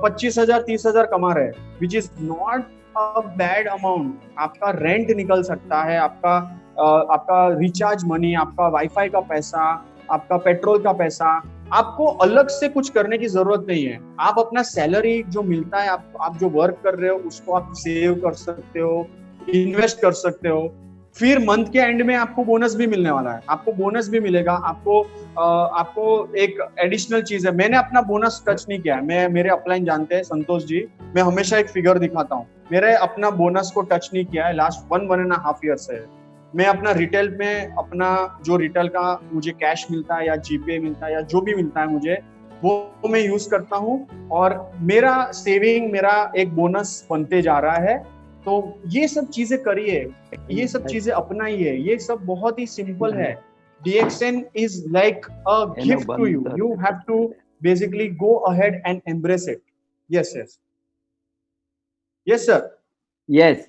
25,000 30,000 कमा रहे हैं, which is not a bad amount. आपका रेंट निकल सकता है, आपका रिचार्ज मनी, आपका वाईफाई का पैसा, आपका पेट्रोल का पैसा. आपको अलग से कुछ करने की जरूरत नहीं है. आप अपना सैलरी जो मिलता है, आप जो वर्क कर रहे हो उसको आप सेव कर सकते हो, इन्वेस्ट कर सकते हो. फिर मंथ के एंड में आपको बोनस भी मिलने वाला है. आपको बोनस भी मिलेगा, आपको आपको एक एडिशनल चीज है, मैंने अपना बोनस टच नहीं किया है। मैं, मेरे अपलाइन जानते हैं संतोष जी, मैं हमेशा एक फिगर दिखाता हूँ, मेरे अपना बोनस को टच नहीं किया है लास्ट 1.5 ईयर से। मैं अपना रिटेल में, अपना जो रिटेल का मुझे कैश मिलता है या जीपे मिलता है या जो भी मिलता है मुझे, वो मैं यूज करता हूँ, और मेरा सेविंग, मेरा एक बोनस बनते जा रहा है। तो ये सब चीजें करिए, ये सब चीजें अपनाइए, ये सब बहुत ही सिंपल है। DXN is like a gift to you. You have to basically go ahead and embrace it. Yes, yes. Yes, sir. Yes.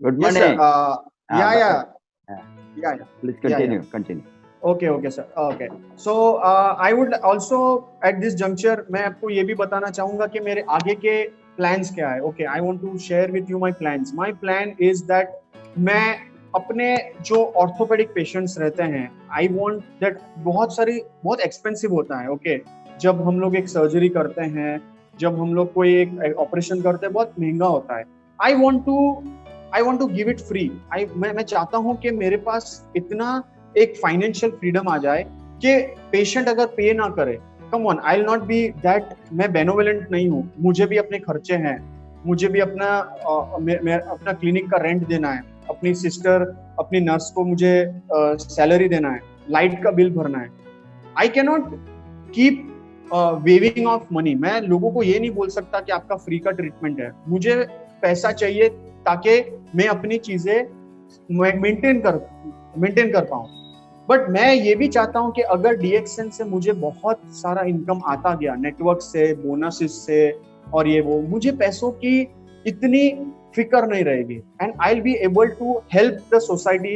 Good Yes, morning. sir. Yeah. Please continue. Continue. Okay, sir. Okay. So I would also at this juncture मैं आपको ये भी बताना चाहूंगा कि मेरे आगे के plans क्या है. Okay, I want to share with you my plans. My plan is that मैं अपने जो ऑर्थोपेडिक पेशेंट्स रहते हैं, आई वांट दैट, बहुत एक्सपेंसिव होता है। ओके, जब हम लोग एक सर्जरी करते हैं, जब हम लोग कोई एक ऑपरेशन करते हैं, बहुत महंगा होता है। I want to give it free. मैं चाहता हूं कि मेरे पास इतना एक फाइनेंशियल फ्रीडम आ जाए कि पेशेंट अगर पे ना करे, come on, I will not be that, मैं बेनोवेलेंट नहीं हूँ, मुझे भी अपने खर्चे हैं, मुझे भी अपना क्लिनिक का रेंट देना है, अपनी सिस्टर, अपनी नर्स को मुझे सैलरी देना है, लाइट का बिल भरना है। I can not keep waiving off money. मैं लोगों को ये नहीं बोल सकता कि आपका फ्री का ट्रीटमेंट है। मुझे पैसा चाहिए ताकि मैं अपनी चीजें मेंटेन कर पाऊं। बट मैं ये भी चाहता हूं कि अगर DXN से मुझे बहुत सारा इनकम आता गया, नेटवर्क से, बोनसेस से और ये वो, मुझे पैसों की इतनी फिक्र नहीं रहेगी, and I will be able to help the society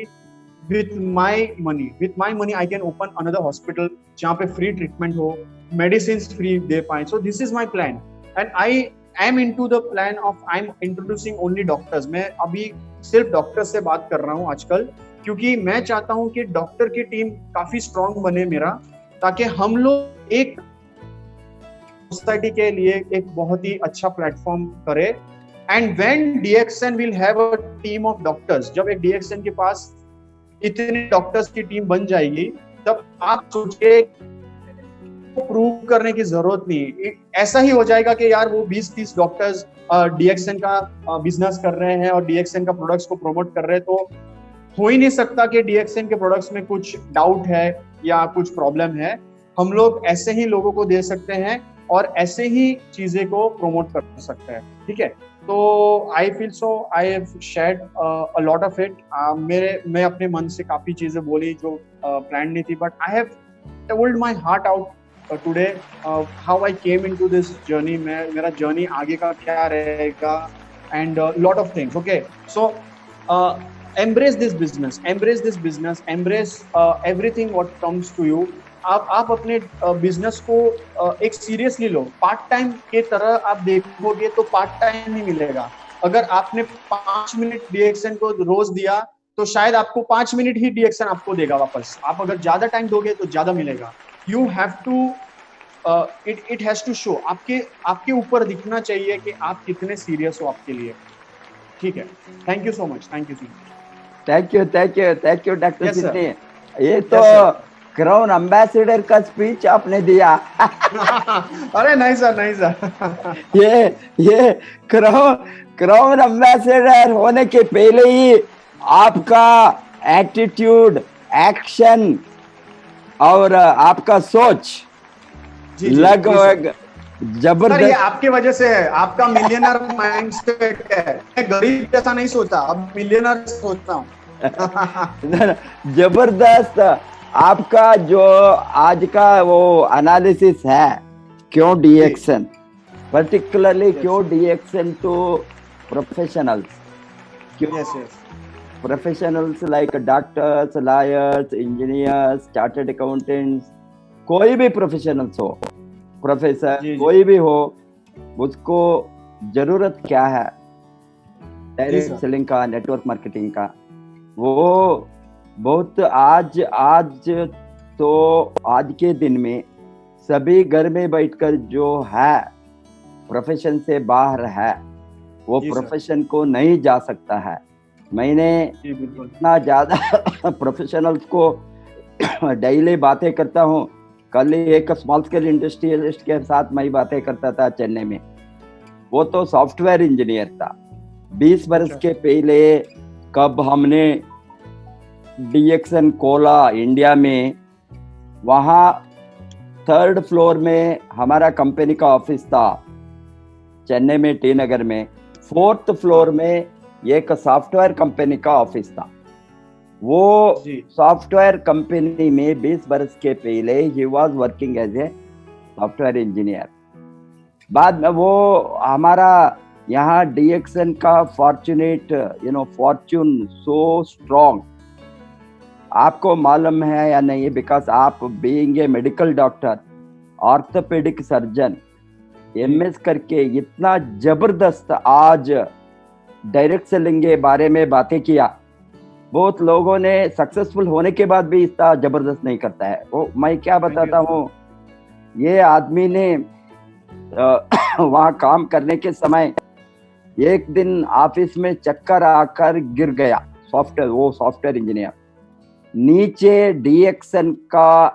with my money. I can open another hospital जहाँ पे फ्री ट्रीटमेंट हो, मेडिसिन फ्री दे पाए। So this is my plan, and I am into the plan of, I am introducing only doctors. मैं अभी सिर्फ doctor से बात कर रहा हूँ आजकल, क्योंकि मैं चाहता हूँ कि डॉक्टर की टीम काफी स्ट्रांग बने मेरा, ताकि हम लोग एक सोसाइटी के लिए एक बहुत ही अच्छा प्लेटफॉर्म करे। And when DXN will have a team of doctors, जब एक DXN के पास इतने डॉक्टर्स की टीम बन जाएगी, तब आप सोचिए, प्रूव करने की जरूरत नहीं, ऐसा ही हो जाएगा कि यार वो 20-30 डॉक्टर्स DXN का बिजनेस कर रहे हैं और DXN का प्रोडक्ट्स को प्रमोट कर रहे हैं, तो हो ही नहीं सकता कि DXN के प्रोडक्ट्स में कुछ डाउट है या कुछ प्रॉब्लम है। हम लोग ऐसे ही लोगों को दे सकते हैं और ऐसे ही चीजें को प्रमोट कर सकते हैं, ठीक है। तो I feel so I have shared a lot of it. मैं अपने मन से काफी चीजें बोली जो प्लान नहीं थी, but I have told my heart out today, how I came into this journey, मेरा जर्नी आगे का क्या रहेगा, and lot of things. Okay, so embrace this business, embrace everything what comes to you। आप अपने business को एक seriously लो, part time के तरह आप देखोगे तो पार्ट टाइम ही मिलेगा। अगर आपने 5 मिनट DXN को रोज दिया, तो शायद आपको 5 मिनट ही DXN आपको देगा वापस। आप अगर ज्यादा टाइम दोगे तो ज्यादा मिलेगा। You have to, it has to show, आपके ऊपर दिखना चाहिए कि आप कितने सीरियस हो आपके लिए, ठीक है। Thank you so much, thank you doctor Siddhi. ये तो क्राउन एम्बेसडर का स्पीच आपने दिया। अरे नहीं सर ये क्राउन एम्बेसडर होने के पहले ही आपका एटीट्यूड, एक्शन और आपका सोच लगभग जबरदस्त। ये आपकी वजह से है, आपका मिलियनर माइंडसेट है। मैं गरीब जैसा नहीं सोचा, अब मिलियनर सोचता हूँ। जबरदस्त आपका जो आज का वो एनालिसिस है, क्यों DXN, पर्टिकुलरली क्यों DXN टू प्रोफेशनल्स, क्यों professionals like doctors, lawyers, engineers, chartered accountants, कोई भी प्रोफेशनल्स हो, प्रोफेसर कोई भी हो, उसको जरूरत क्या है डायरेक्ट सेलिंग का, नेटवर्क मार्केटिंग का। वो बहुत आज तो आज के दिन में सभी घर में बैठकर जो है प्रोफेशन से बाहर है, वो प्रोफेशन को नहीं जा सकता है। मैंने जी बिल्कुल। इतना ज्यादा प्रोफेशनल्स को डेली बातें करता हूँ। कल ही एक स्मॉल स्केल इंडस्ट्रियलिस्ट के साथ मैं बातें करता था चेन्नई में। वो तो सॉफ्टवेयर इंजीनियर था। 20 बरस अच्छा। के पहले कब हमने डीएक्सन खोला इंडिया में, वहाँ 3rd फ्लोर में हमारा कंपनी का ऑफिस था चेन्नई में, टी नगर में। 4th फ्लोर में एक सॉफ्टवेयर कंपनी का ऑफिस था। वो जी सॉफ्टवेयर कंपनी में 20 बरस के पहले ही was working as a software engineer. बाद में वो हमारा यहाँ डीएक्सन का फॉर्चुनेट फॉर्च्यून सो स्ट्रॉन्ग, आपको मालूम है या नहीं, बिकॉज आप being a medical doctor, orthopaedic surgeon, MS करके इतना जबरदस्त आज डायरेक्ट सेलिंग के बारे में बातें किया। बहुत लोगों ने सक्सेसफुल होने के बाद भी इतना जबरदस्त नहीं करता है वो। मैं क्या बताता हूँ, ये आदमी ने वहाँ काम करने के समय एक दिन ऑफिस में चक्कर आकर गिर गया। वो सॉफ्टवेयर इंजीनियर नीचे डीएक्सन का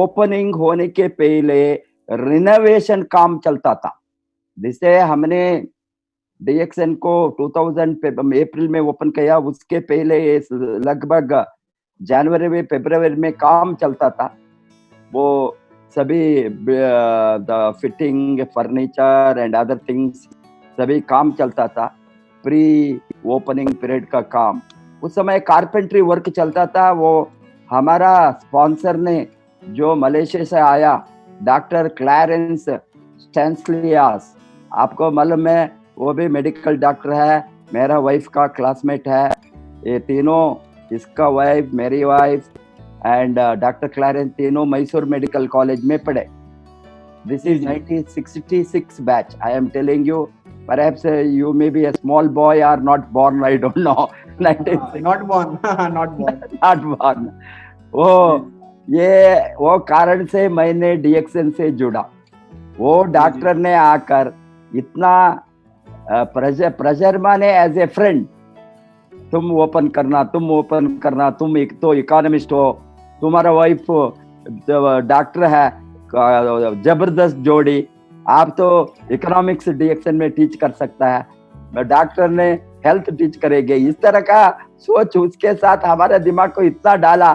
ओपनिंग होने के पहले रिनोवेशन काम चलता था, जिसे हमने डीएक्सन को 2000 अप्रैल में ओपन किया। उसके पहले लगभग जनवरी में फरवरी में काम चलता था। वो सभी the fitting, furniture and other things सभी काम चलता था, प्री ओपनिंग पीरियड का काम। उस समय कारपेंट्री वर्क चलता था। वो हमारा स्पॉन्सर ने जो मलेशिया से आया, डॉक्टर क्लैरेंस स्टैनिस्लास, आपको मालूम है, वो भी मेडिकल डॉक्टर है, मेरा वाइफ का क्लासमेट है। ये तीनों, इसका वाइफ, मेरी वाइफ एंड डॉक्टर क्लैरेंस, तीनों मैसूर मेडिकल कॉलेज में पढ़े। This is 1966 batch. I am telling you, perhaps you may be a small boy or not born, I don't know. not born not born not born। वो कारण से मैंने डीएक्सन से जुड़ा। वो डॉक्टर ने आकर इतना प्रेशर माने एज ए फ्रेंड, तुम ओपन करना, तुम एक तो इकोनॉमिस्ट हो, तुम्हारा वाइफ डॉक्टर है, जबरदस्त जोड़ी, आप तो इकोनॉमिक्स डीएक्सन में टीच कर सकता है, डॉक्टर ने हेल्थ टीच करेंगे, इस तरह का सोच उसके साथ हमारे दिमाग को इतना डाला।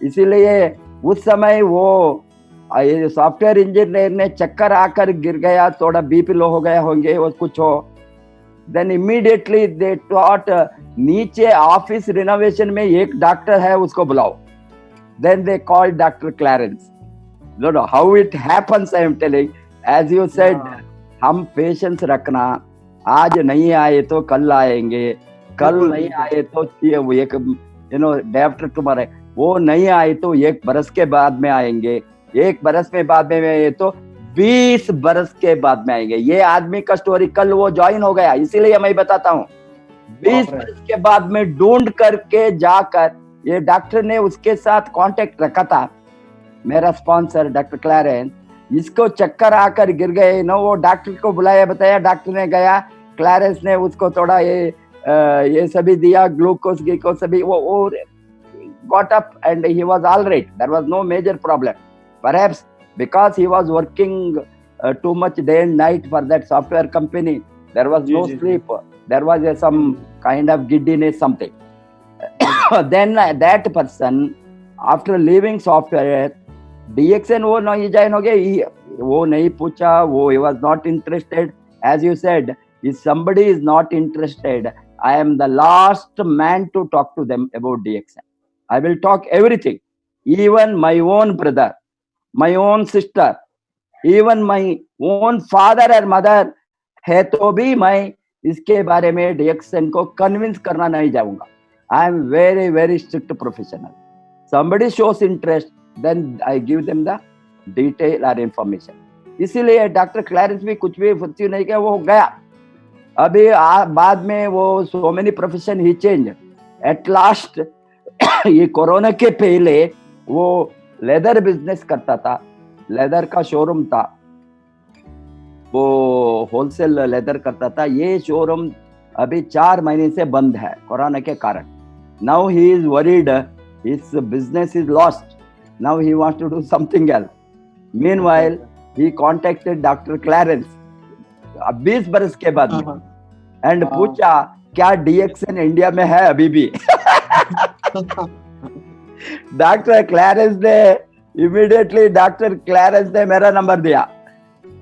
इसीलिए उस समय वो सॉफ्टवेयर इंजीनियर ने चक्कर आकर गिर गया, थोड़ा बीपी लो हो गया होंगे और कुछ हो, देन इमीडिएटली दे थॉट नीचे ऑफिस रिनोवेशन में एक डॉक्टर है, उसको बुलाओ। Then they called doctor Clarence. No no how it happens, I am telling, as you said, हम पेशेंस रखना, आज नहीं आए तो कल आएंगे, कल नहीं आए तो एक डे आफ्टर टुमारो, वो नहीं आए तो 1 बरस के बाद में आएंगे, 1 बरस में बाद में आए तो 20 बरस के बाद में आएंगे। ये आदमी का स्टोरी, कल वो ज्वाइन हो गया, इसीलिए मैं बताता हूँ। 20 बरस के बाद में ढूंढ करके जाकर ये डॉक्टर ने उसके साथ कांटेक्ट रखा था, मेरा स्पॉन्सर डॉक्टर क्लैरेंस। इसको चक्कर आकर गिर गए ना, वो डॉक्टर को बुलाया, बताया, डॉक्टर ने गया, क्लैरेंस ने उसको थोड़ा ये सभी दिया, ग्लूकोज सभी, वो got up and he was all right. There was no major problem. Perhaps because he was working too much day and night for that software company, there was no sleep. There was some kind of giddiness, something. Then that person, after leaving software, DXN वो नहीं join हो गया, वो नहीं पूछा, वो he was not interested. As you said, if somebody is not interested, I am the last man to talk to them about DXN. I will talk everything, even my own brother, my own sister, even my own father or mother है तो भी मैं इसके बारे में DXN को convince करना नहीं जाऊंगा। I am very very strict professional. Somebody shows interest, then I give them the detail or information. इसीलिए डॉक्टर क्लैरेंस भी कुछ भी फुर्ती नहीं किया, वो गया। अभी बाद में वो so many profession he changed. At last ये कोरोना के पहले वो लेदर बिजनेस करता था, लेदर का शोरूम था, वो होलसेल लेदर करता था। ये शोरूम अभी 4 महीने से बंद है कोरोना के कारण. Now he is worried, his business is lost. Now he wants to do something else. Meanwhile, he contacted Dr. Clarence 20 बरस के बाद में एंड पूछा क्या डीएक्सन इंडिया में है अभी भी. डॉक्टर क्लैरेंस ने मेरा नंबर दिया.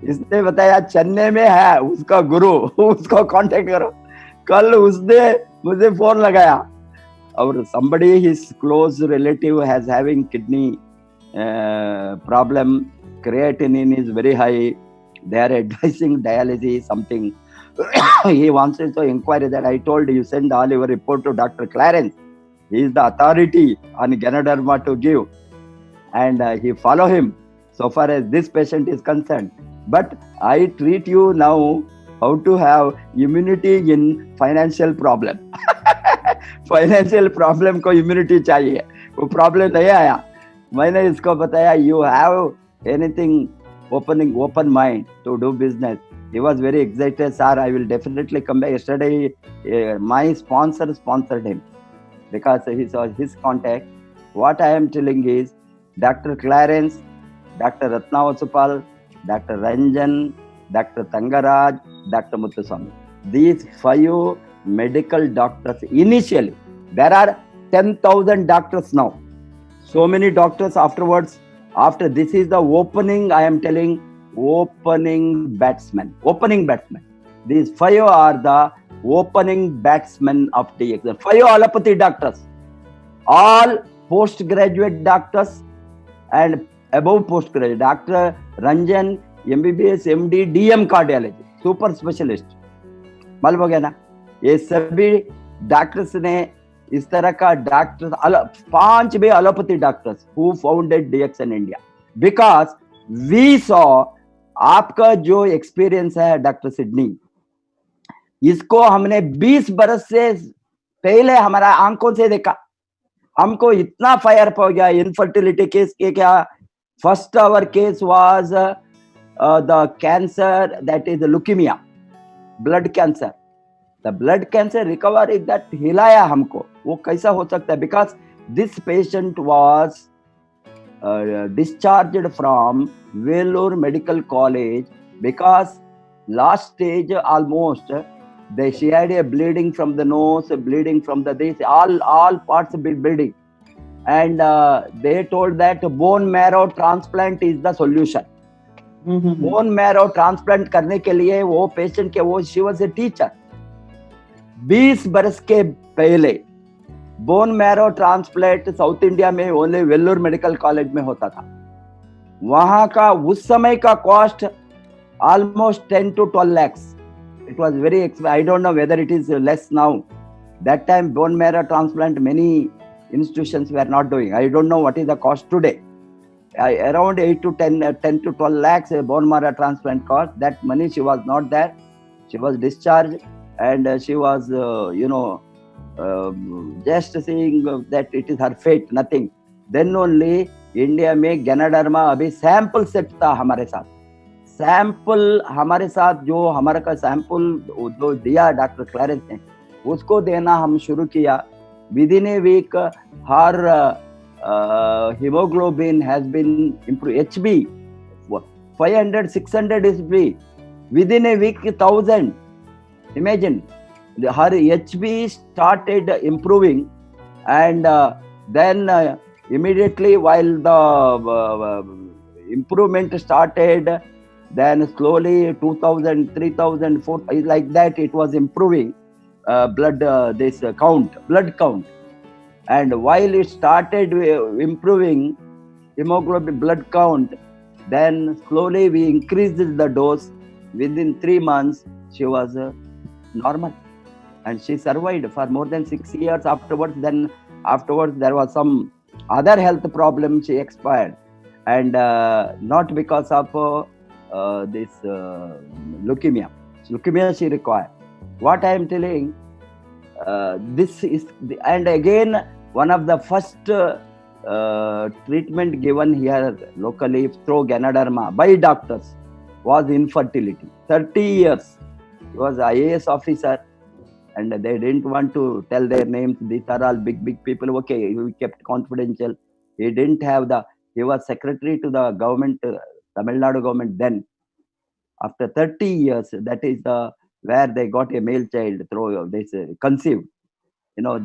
इसने बताया चेन्नई में है उसका गुरु, उसको कांटेक्ट करो. कल उसने मुझे फोन लगाया और somebody his close relative has having kidney problem, creatinine is very high, they are advising dialysis something. He wants to inquire that. I told you send all your report to Dr. Clarence. He is the authority on Ganoderma to give, and he follow him so far as this patient is concerned. But I treat you now how to have immunity in financial problem. Financial problem को immunity चाहिए, वो problem नहीं आया. मैंने इसको बताया you have anything open mind to do business. He was very excited, sir. I will definitely come back. Yesterday, my sponsor sponsored him because he saw his contact. What I am telling is, Dr. Clarence, Dr. Ratna Vasupal, Dr. Ranjan, Dr. Tangaraj, Dr. Muthuswamy. These 5 medical doctors initially. There are 10,000 doctors now. So many doctors afterwards. After this is the opening, I am telling. Opening batsmen. These 5 are the opening batsmen of DXN. 5 allopathy doctors, all postgraduate doctors and above postgraduate. Dr. Ranjan, MBBS, MD, DM cardiology, super specialist. मालूम हो गया ना. ये सभी doctors ने इस तरह का डॉक्टर्स 5 भी allopathy doctors who founded DXN India because we saw. आपका जो एक्सपीरियंस है डॉक्टर सिडनी, इसको हमने 20 बरस से पहले हमारा आंखों से देखा. हमको इतना फायर हो गया इनफर्टिलिटी केस के. क्या first hour case was the cancer that is leukaemia, blood cancer. The blood cancer recovery that हिलाया हमको. वो कैसा हो सकता है? Because this patient was discharged from Vellore Medical College because last stage almost she had a bleeding from the nose, bleeding from the this, all parts bleeding, and they told that bone marrow transplant is the solution. Bone marrow transplant करने के लिए वो patient के वो she was a teacher. 20 बरस के पहले bone marrow transplant south India में ओनली वेल्लोर मेडिकल कॉलेज में होता था. वहां का उस समय का cost almost 10 to 12 lakhs. It was very expensive. I don't know whether it is less now. That time bone marrow transplant many institutions were not doing. I don't know what is the cost today. Around 8 to 10 to 12 lakhs bone marrow transplant cost. That money she was not there. She was discharged and she was just saying that it is her fate, nothing. Then only India में गैनाडर्मा अभी sample set था हमारे साथ. Sample हमारे साथ जो हमारा का सैंपल जो दिया डॉक्टर क्लैरेंस ने, उसको देना हम शुरू किया. Within a week her hemoglobin has been improved. HB 500 600 is free. Within a week 1000. Imagine. Her HB started improving, and then immediately while the improvement started, then slowly 2000, 3000, 4000, like that it was improving blood count. And while it started improving hemoglobin blood count, then slowly we increased the dose. Within 3 months she was normal. And she survived for more than 6 years afterwards. Then afterwards there was some other health problem. She expired, and not because of this leukemia. Leukemia she required. What I am telling, this is, and again one of the first treatment given here locally through Ganoderma by doctors was infertility. 30 years. He was IAS officer. and they didn't want to tell their names. These are all big people. Okay, we kept confidential. He didn't have he was secretary to the government, Tamil Nadu government then. After 30 years, that is where they got a male child through this conceived.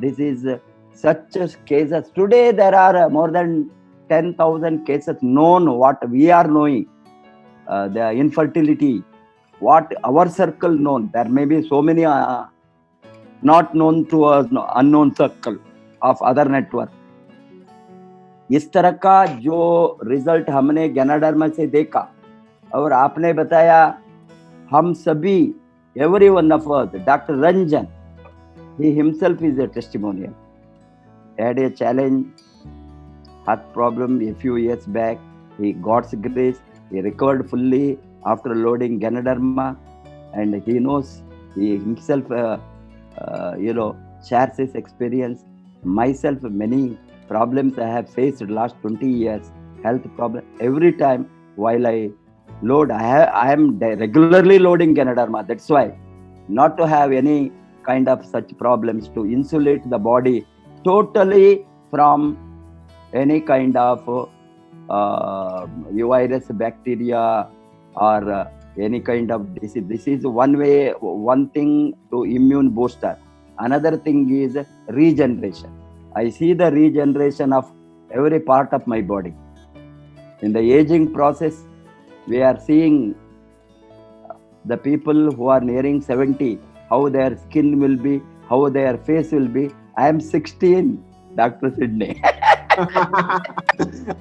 This is such cases. Today there are more than 10,000 cases known, what we are knowing, the infertility, what our circle known. There may be so many not known to us, unknown circle of other network. इस तरह का जो result हमने गैनाडर्मा से देखा और आपने बताया, हम सभी, every one of us, Dr. Ranjan, he himself is a testimonial. He had a challenge, heart problem a few years back. He got grace. He recovered fully after loading Ganoderma, and he knows, he himself, shares his experience. Myself, many problems I have faced last 20 years, health problem. Every time while I load, I am regularly loading Ganoderma. That's why, not to have any kind of such problems, to insulate the body totally from any kind of virus, bacteria, or any kind of disease. This is one thing to immune booster. Another thing is regeneration. I see the regeneration of every part of my body. In the aging process, we are seeing the people who are nearing 70, how their skin will be, how their face will be. I am 16, Dr. Sidney.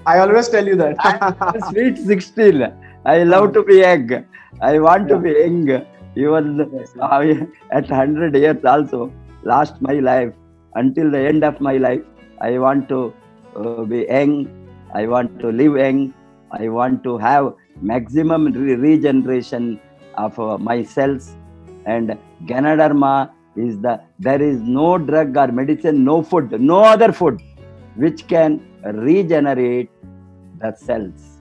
I always tell you that. I'm sweet 16. I love to be young. I want to be young. Even at 100 years also, last my life, until the end of my life, I want to be young. I want to live young. I want to have maximum regeneration of my cells. And Ganoderma is there is no drug or medicine, no food, no other food which can regenerate the cells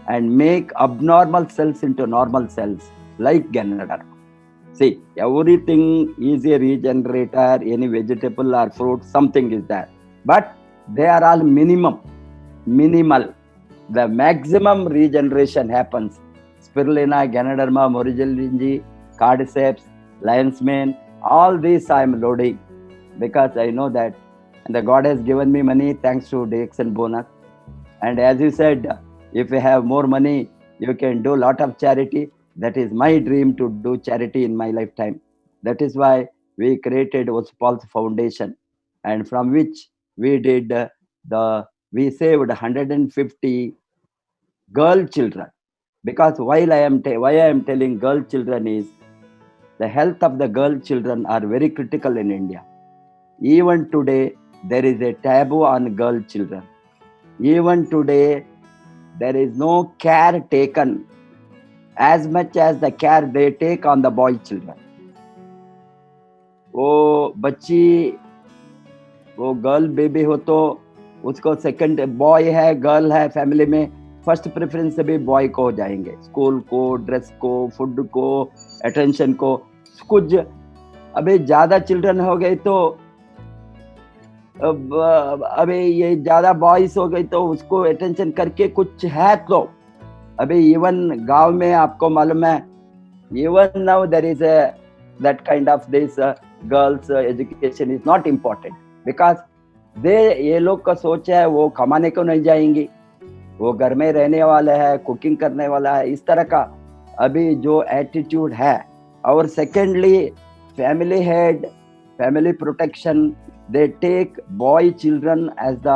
and make abnormal cells into normal cells like Ganoderma. See, everything is a regenerator, any vegetable or fruit, something is there. But they are all minimal. The maximum regeneration happens. Spirulina, Ganoderma, Morigellini, Cordyceps, Lion's Mane, all these I am loading because I know that. And the God has given me money thanks to DXN bonus. And as you said, if you have more money, you can do a lot of charity. That is my dream, to do charity in my lifetime. That is why we created Ospal's Foundation, and from which we did we saved 150 girl children. Because why I am telling girl children is, the health of the girl children are very critical in India. Even today, there is a taboo on girl children. Even today, there is no care taken as much as the care they take on the boy children. वो बच्ची, वो girl baby हो तो उसको second, boy है girl है family में, first preference भी बॉय को हो जाएंगे. स्कूल को, ड्रेस को, फूड को, अटेंशन को. कुछ अभी ज्यादा चिल्ड्रन हो गए तो अभी ये ज्यादा बॉयज हो गई तो उसको अटेंशन करके कुछ है तो अभी इवन गांव में आपको मालूम है, even now there is that kind of this girls education is not important because ये लोग का सोच है वो कमाने को नहीं जाएंगी, वो घर में रहने वाला है, कुकिंग करने वाला है. इस तरह का अभी जो एटीट्यूड है. और secondly family head, family protection, they take boy children as the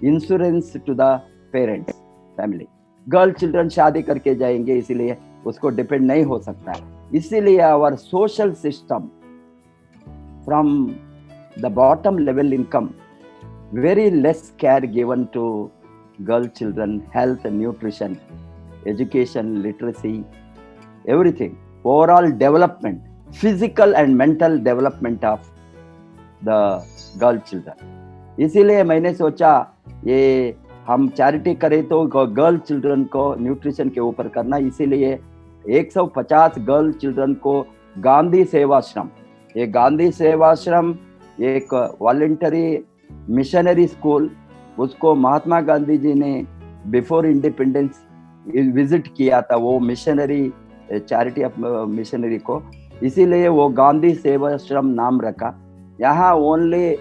insurance to the parents family. Girl children शादी करके जाएंगे इसीलिए उसको डिपेंड नहीं हो सकता है. इसीलिए our social system from the bottom level income, very less care given to girl children, health, nutrition, education, literacy, everything, overall development, physical and mental development of the girl children. इसीलिए मैंने सोचा ये हम चैरिटी करें तो girl children को nutrition के ऊपर करना. इसीलिए 150 गर्ल चिल्ड्रन को गांधी सेवाश्रम ये गांधी सेवाश्रम एक वॉलंटरी मिशनरी स्कूल, उसको महात्मा गांधी जी ने बिफोर इंडिपेंडेंस विजिट किया था, वो मिशनरी चैरिटी ऑफ मिशनरी को, इसीलिए वो गांधी सेवाश्रम नाम रखा। यहाँ only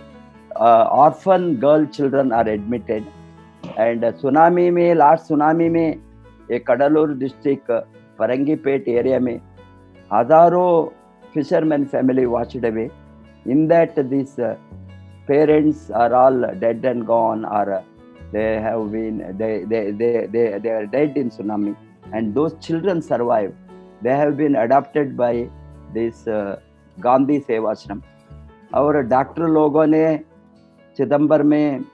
orphan girl children are admitted. And tsunami में, लास्ट सुनामी में एक कडलूर डिस्ट्रिक्ट फरंगीपेट एरिया में हजारों fishermen family washed away. In that, these parents are all dead and gone, or they are dead in tsunami, and those children survived. They have been adopted by this Gandhi Sevashram. और doctor लोगों ने चिदम्बर में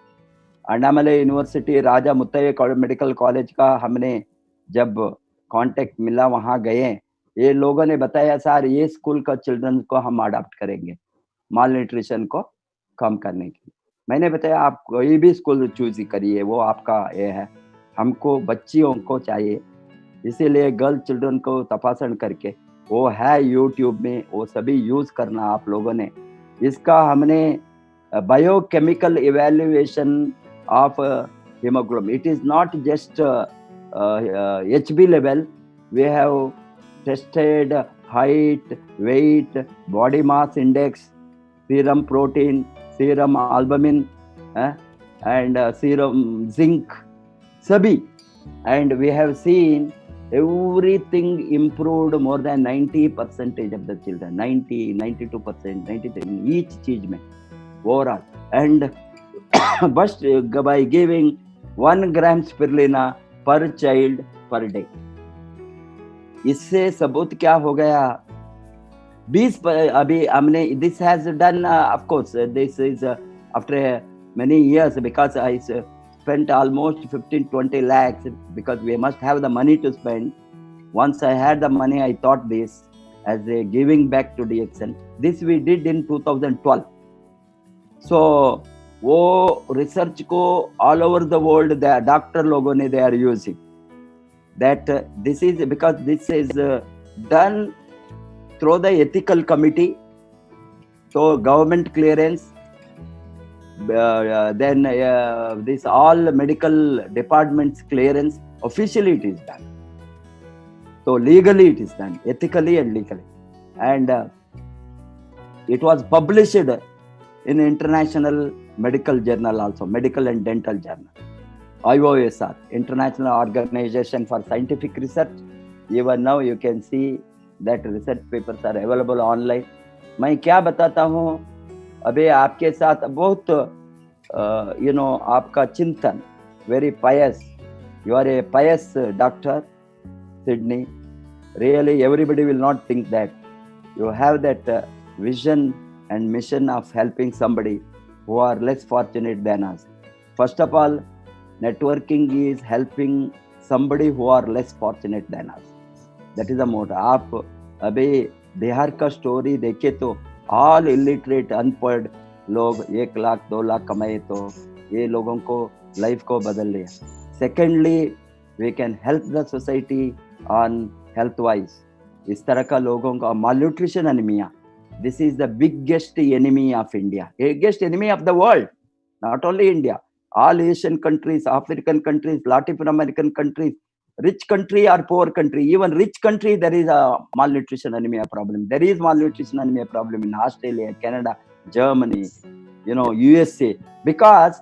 अण्णामलई university राजा Muttiah medical college का हमने जब contact मिला, वहाँ गए, ये लोगों ने बताया सर ये स्कूल का चिल्ड्रन को हम अडॉप्ट करेंगे माल न्यूट्रिशन को कम करने के लिए। मैंने बताया आप कोई भी स्कूल चूज करिए, वो आपका ये है, हमको बच्चियों को चाहिए, इसीलिए गर्ल चिल्ड्रन को तपासन करके वो है यूट्यूब में, वो सभी यूज करना आप लोगों ने। इसका हमने biochemical evaluation of hemoglobin. It is not just HB level. We have tested height, weight, body mass index, serum protein, serum albumin, and serum zinc, sabhi. And we have seen everything improved more than 90% of the children, 90, 92%, 93% in each चीज में overall. And just by giving 1 gram spirulina per child per day. इससे सबूत क्या हो गया? 20 अभी हमने this has done of course this is after many years because I spent almost 15-20 lakhs because we must have the money to spend. Once I had the money, I thought this as a giving back to DXN. This we did in 2012. So वो research को all over the world the doctor लोगों ने they are using. That this is because this is done through the ethical committee, so government clearance, then this all medical departments clearance, officially it is done. So legally it is done, ethically and legally. And it was published in international medical journal also, medical and dental journal. IOSR, International Organization for Scientific Research. Even now you can see that research papers are available online. मैं क्या बताता हूँ अभी आपके साथ बहुत आपका चिंतन, very pious. You are a pious doctor, Sydney. Really, everybody will not think that. You have that vision and mission of helping somebody who are less fortunate than us. First of all, networking is helping somebody who are less fortunate than us. That is the motto. आप अभी बिहार का story देखे तो all illiterate, अनपढ़ लोग 1 लाख 2 लाख कमाए तो ये लोगों को लाइफ को बदल लिया. Secondly, we can help the society on health wise. इस तरह का लोगों का malnutrition anemia. This is the biggest enemy of India, biggest enemy of the world, not only India. All Asian countries, African countries, Latin American countries, rich country or poor country, even rich country, there is a malnutrition anemia problem. There is malnutrition anemia problem in Australia, Canada, Germany, USA, because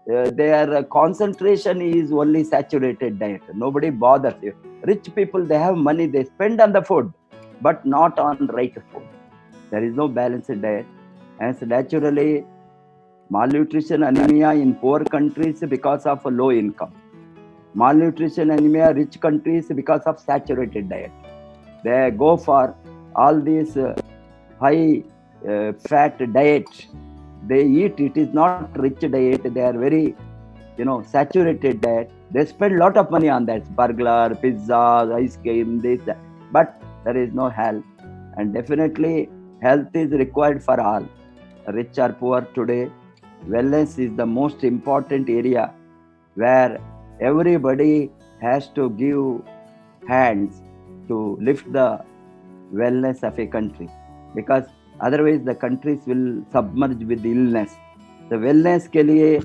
their concentration is only saturated diet. Nobody bothers you. Rich people, they have money, they spend on the food, but not on right food. There is no balanced diet. Hence, naturally, malnutrition anemia in poor countries because of low income. Malnutrition anemia rich countries because of saturated diet. They go for all these high fat diet. They eat, it is not rich diet. They are very, saturated diet. They spend a lot of money on that. Burger, pizza, ice cream, this, that. But there is no health. And definitely, health is required for all. Rich or poor today, wellness is the most important area where everybody has to give hands to lift the wellness of a country. Because otherwise the countries will submerge with illness. तो wellness के लिए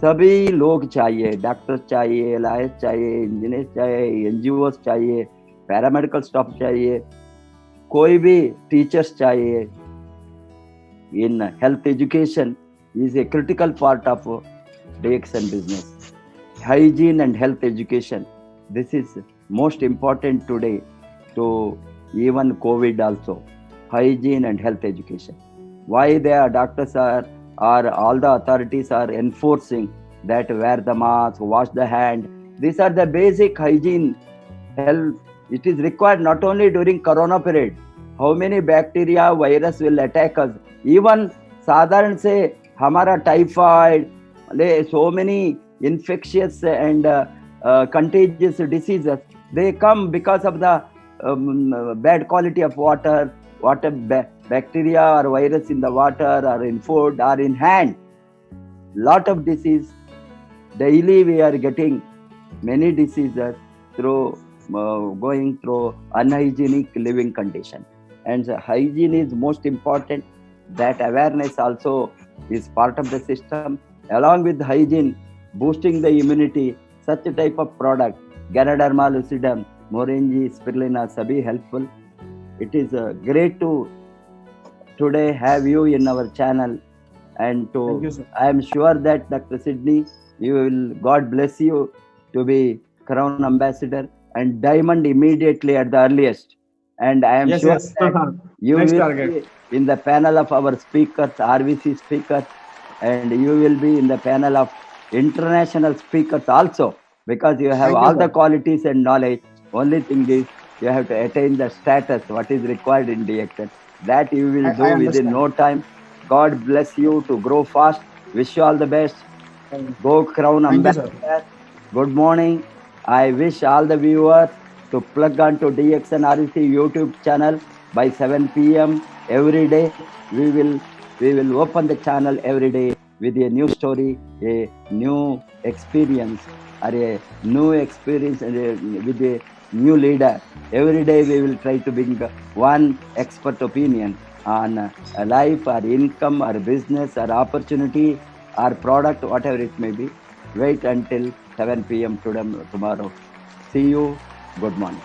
सभी लोग चाहिए, doctors चाहिए, lawyers चाहिए, engineers चाहिए, NGOs चाहिए, पैरामेडिकल स्टाफ चाहिए, कोई भी टीचर्स चाहिए. In health education is a critical part of DXN business. Hygiene and health education, this is most important today to even COVID also. Hygiene and health education. Why the doctors are all the authorities are enforcing that wear the mask, wash the hand. These are the basic hygiene health. It is required not only during corona period. How many bacteria, virus will attack us? Even साधारण से हमारा typhoid, so many infectious and contagious diseases, they come because of the bad quality of water, bacteria or virus in the water or in food or in hand. Lot of disease. Daily we are getting many diseases through going through unhygienic living condition. And so hygiene is most important. That awareness also is part of the system. Along with hygiene, boosting the immunity, such a type of product, Ganoderma lucidum, Moringa, Spirulina, sabhi helpful. It is great to today have you in our channel, and to Thank you, sir. I am sure that Dr. Sidney, you will, God bless you to be Crown Ambassador and Diamond immediately at the earliest. And I am Yes, sure yes. that you Next will target. be in the panel of our speakers, RVC speakers, and you will be in the panel of international speakers also, because you have Thank you, all sir. the qualities and knowledge. Only thing is you have to attain the status what is required in DXN. That you will I do within understand. no time. God bless you to grow fast. Wish you all the best. Go Crown Thank you, sir. Ambassador. Good morning. I wish all the viewers to plug onto DXN RVC YouTube channel by 7 p.m. every day. We will open the channel every day with a new story, a new experience, or a new experience with a new leader. Every day we will try to bring one expert opinion on life or income or business or opportunity or product, whatever it may be. Wait until 7 p.m. tomorrow. See you. Good morning.